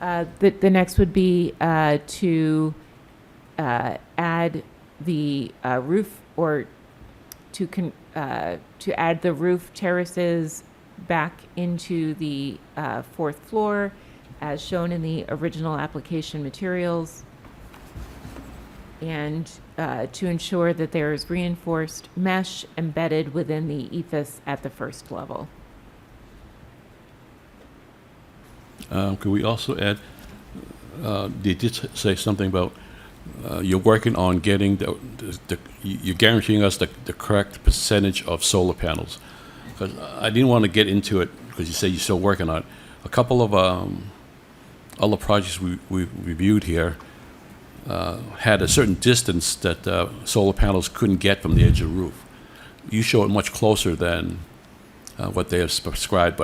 The next would be to add the roof, or to add the roof terraces back into the fourth floor as shown in the original application materials. and to ensure that there is reinforced mesh embedded within the ephes at the first level. Could we also add, they did say something about you're working on getting you're guaranteeing us the correct percentage of solar panels. Because I didn't want to get into it because you say you're still working on it. A couple of other projects we reviewed here had a certain distance that solar panels couldn't get from the edge of the roof. You show it much closer than what they have prescribed,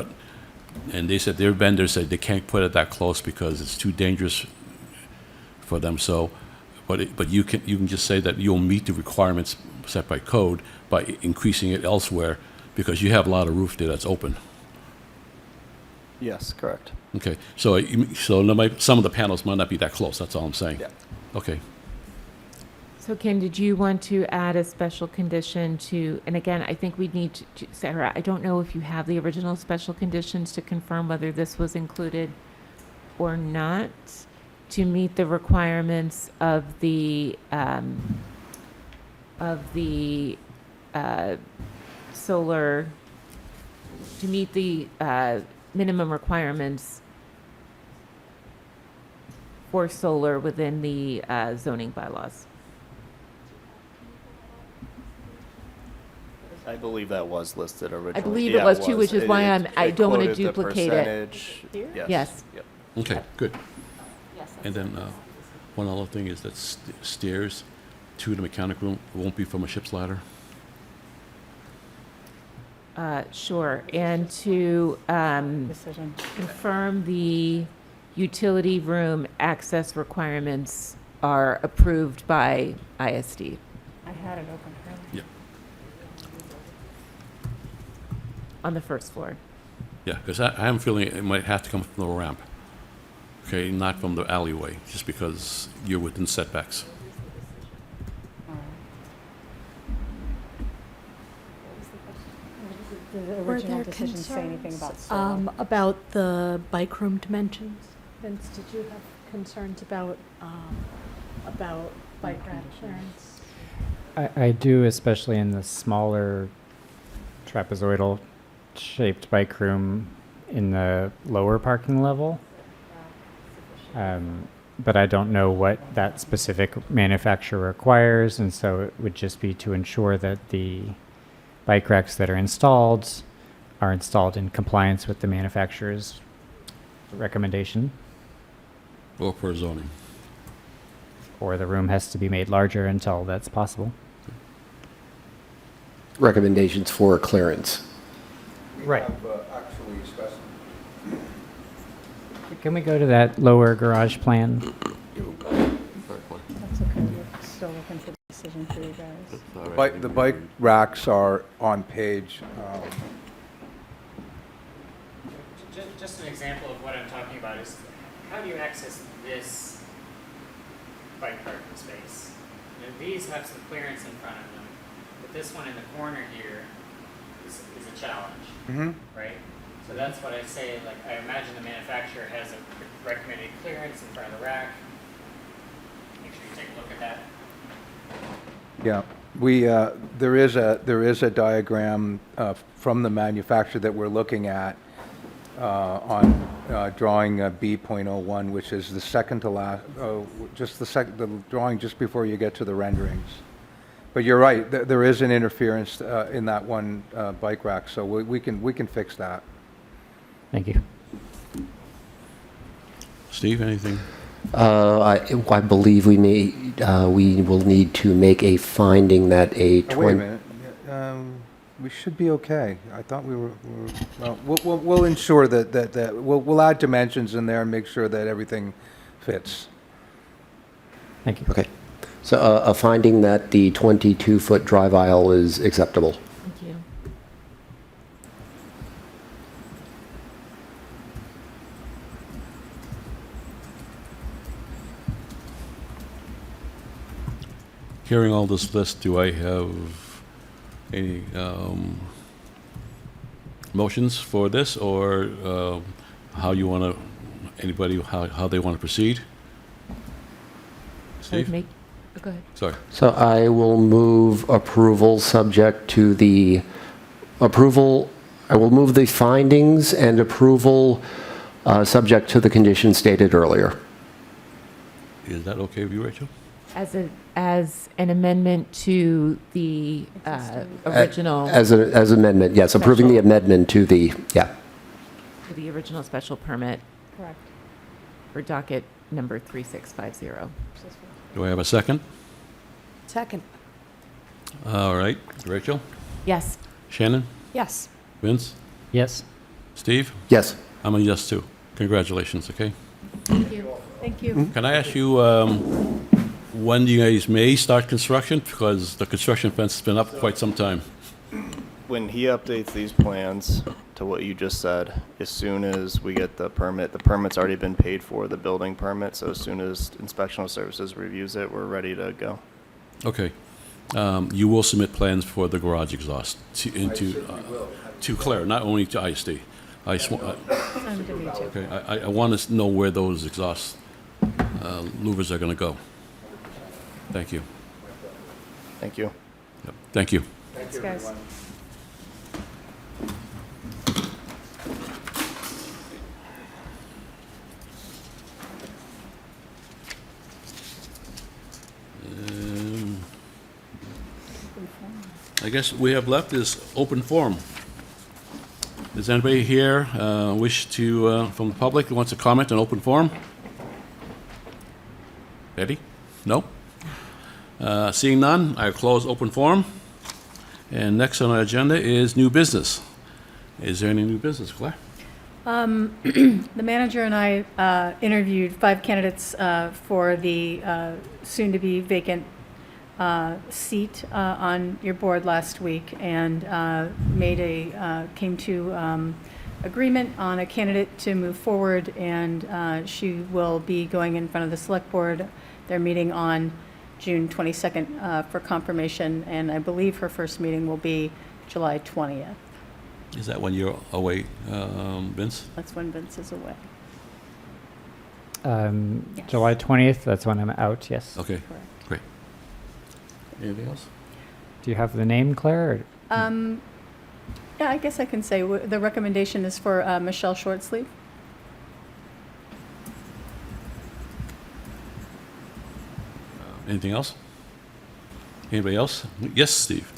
and they said their vendors said they can't put it that close because it's too dangerous for them. So, but you can just say that you'll meet the requirements set by code by increasing it elsewhere because you have a lot of roof there that's open. Yes, correct. Okay, so some of the panels might not be that close. That's all I'm saying. Yeah. Okay. So Ken, did you want to add a special condition to, and again, I think we need to, Sarah, I don't know if you have the original special conditions to confirm whether this was included or not, to meet the requirements of the solar, to meet the minimum requirements for solar within the zoning bylaws. I believe that was listed originally. I believe Yeah, it was too, which is why I it don't want to quoted the duplicate it. percentage. Yes. Yes. Yep. Okay, good. And then one other thing is that stairs to the mechanic room won't be from a ship's ladder. Sure, and to Decision. confirm the utility room access requirements are approved by ISD. I had it open earlier. Yeah. On the first floor. Yeah, because I have a feeling it might have to come from the ramp. Okay, not from the alleyway, just because you're within setbacks. Did the Were original there decision say anything about solar? About the bike room dimensions? Vince, did you have concerns about bike rack clearance? I do, especially in the smaller trapezoidal shaped bike room in the lower parking level. But I don't know what that specific manufacturer requires, and so it would just be to ensure that the bike racks that are installed in compliance with the manufacturer's recommendation, Or for zoning. or the room has to be made larger until that's possible. Recommendations for clearance. Right. Actually specified. Can we go to that lower garage plan? That's okay, we're still looking for the decision for you guys. The bike racks are on page, Just an example of what I'm talking about is, how do you access this bike parking space? You know, these have some clearance in front of them, but this one in the corner here is a challenge, right? So that's what I say, like, I imagine the manufacturer has a recommended clearance in front of the rack. Make sure you take a look at that. yeah. There is a diagram from the manufacturer that we're looking at on drawing B.01, which is the second to last, the drawing just before you get to the renderings. But you're right, there is an interference in that one bike rack, so we can fix that. Thank you. Steve, anything? I believe we will need to make a finding that a Oh, wait a minute. We should be okay. I thought we were well, we'll ensure that we'll add dimensions in there and make sure that everything fits. Thank you. Okay. So a finding that the 22-foot drive aisle is acceptable. Thank you. Hearing all this list, do I have any motions for this, or how you want to, anybody, how they want to proceed? I would Steve? make, Go ahead. Sorry. So I will move approval subject to the approval, I will move the findings and approval subject to the conditions stated earlier. Is that okay with you, Rachel? As an amendment to the original, As amendment, yes, approving the amendment to the, yeah. to the original special permit Correct. for docket number 3650. Do I have a second? Second. All right. Rachel? Yes. Shannon? Yes. Vince? Yes. Steve? Yes. I'm a yes, too. Congratulations, okay? Thank you. Thank you. Can I ask you, when you guys may start construction? Because the construction fence has been up quite some time. When he updates these plans to what you just said, as soon as we get the permit's already been paid for, the building permit, so as soon as Inspectional Services reviews it, we're ready to go. Okay. You will submit plans for the garage exhaust to Claire, not only to ISD. Okay, I want to know where those exhaust louvers are going to go. Thank you. Thank you. Yep, thank you. Thanks, guys. I guess we have left is open forum. Does anybody here wish to, from the public, who wants to comment on open forum? Eddie? No? Seeing none, I close open forum. And next on our agenda is new business. Is there any new business, Claire? The manager and I interviewed 5 candidates for the soon-to-be vacant seat on your board last week, and came to agreement on a candidate to move forward, and she will be going in front of the select board. They're meeting on June 22nd for confirmation, and I believe her first meeting will be July 20th. Is that when you're away, Vince? That's when Vince is away. Yes. July 20th, that's when I'm out, yes. Okay, Correct. great. Anything else? Do you have the name, Claire? Yeah, I guess I can say the recommendation is for Michelle Shortsleeve. Anything else? Anybody else? Yes, Steve?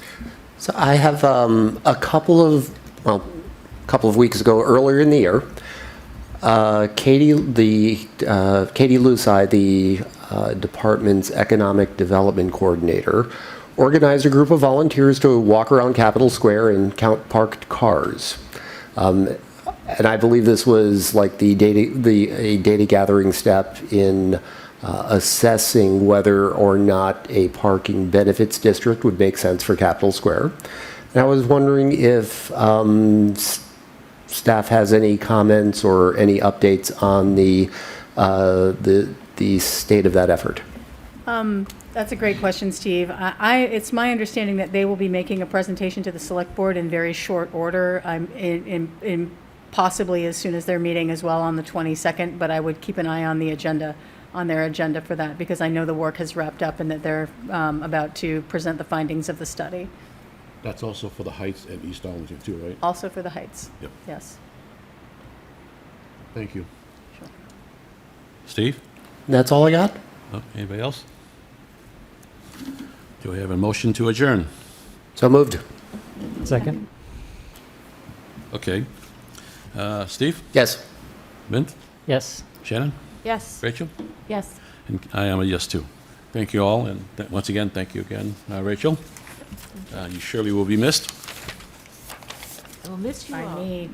So I have a couple of weeks ago, earlier in the year, Katie Lusai, the department's economic development coordinator, organized a group of volunteers to walk around Capitol Square and count parked cars. And I believe this was like a data gathering step in assessing whether or not a parking benefits district would make sense for Capitol Square. And I was wondering if staff has any comments or any updates on the state of that effort. That's a great question, Steve. It's my understanding that they will be making a presentation to the select board in very short order, in possibly as soon as their meeting as well on the 22nd, but I would keep an eye on the agenda, on their agenda for that, because I know the work has wrapped up and that they're about to present the findings of the study. That's also for the Heights and East Arlington too, right? Also for the Heights. Yep. Yes. Thank you. Sure. Steve? That's all I got. Oh, anybody else? Do we have a motion to adjourn? So moved. Second? Okay. Steve? Yes. Vince? Yes. Shannon? Yes. Rachel? Yes. And I am a yes, too. Thank you all, and once again, thank you again, Rachel. You surely will be missed. I will miss you all. I need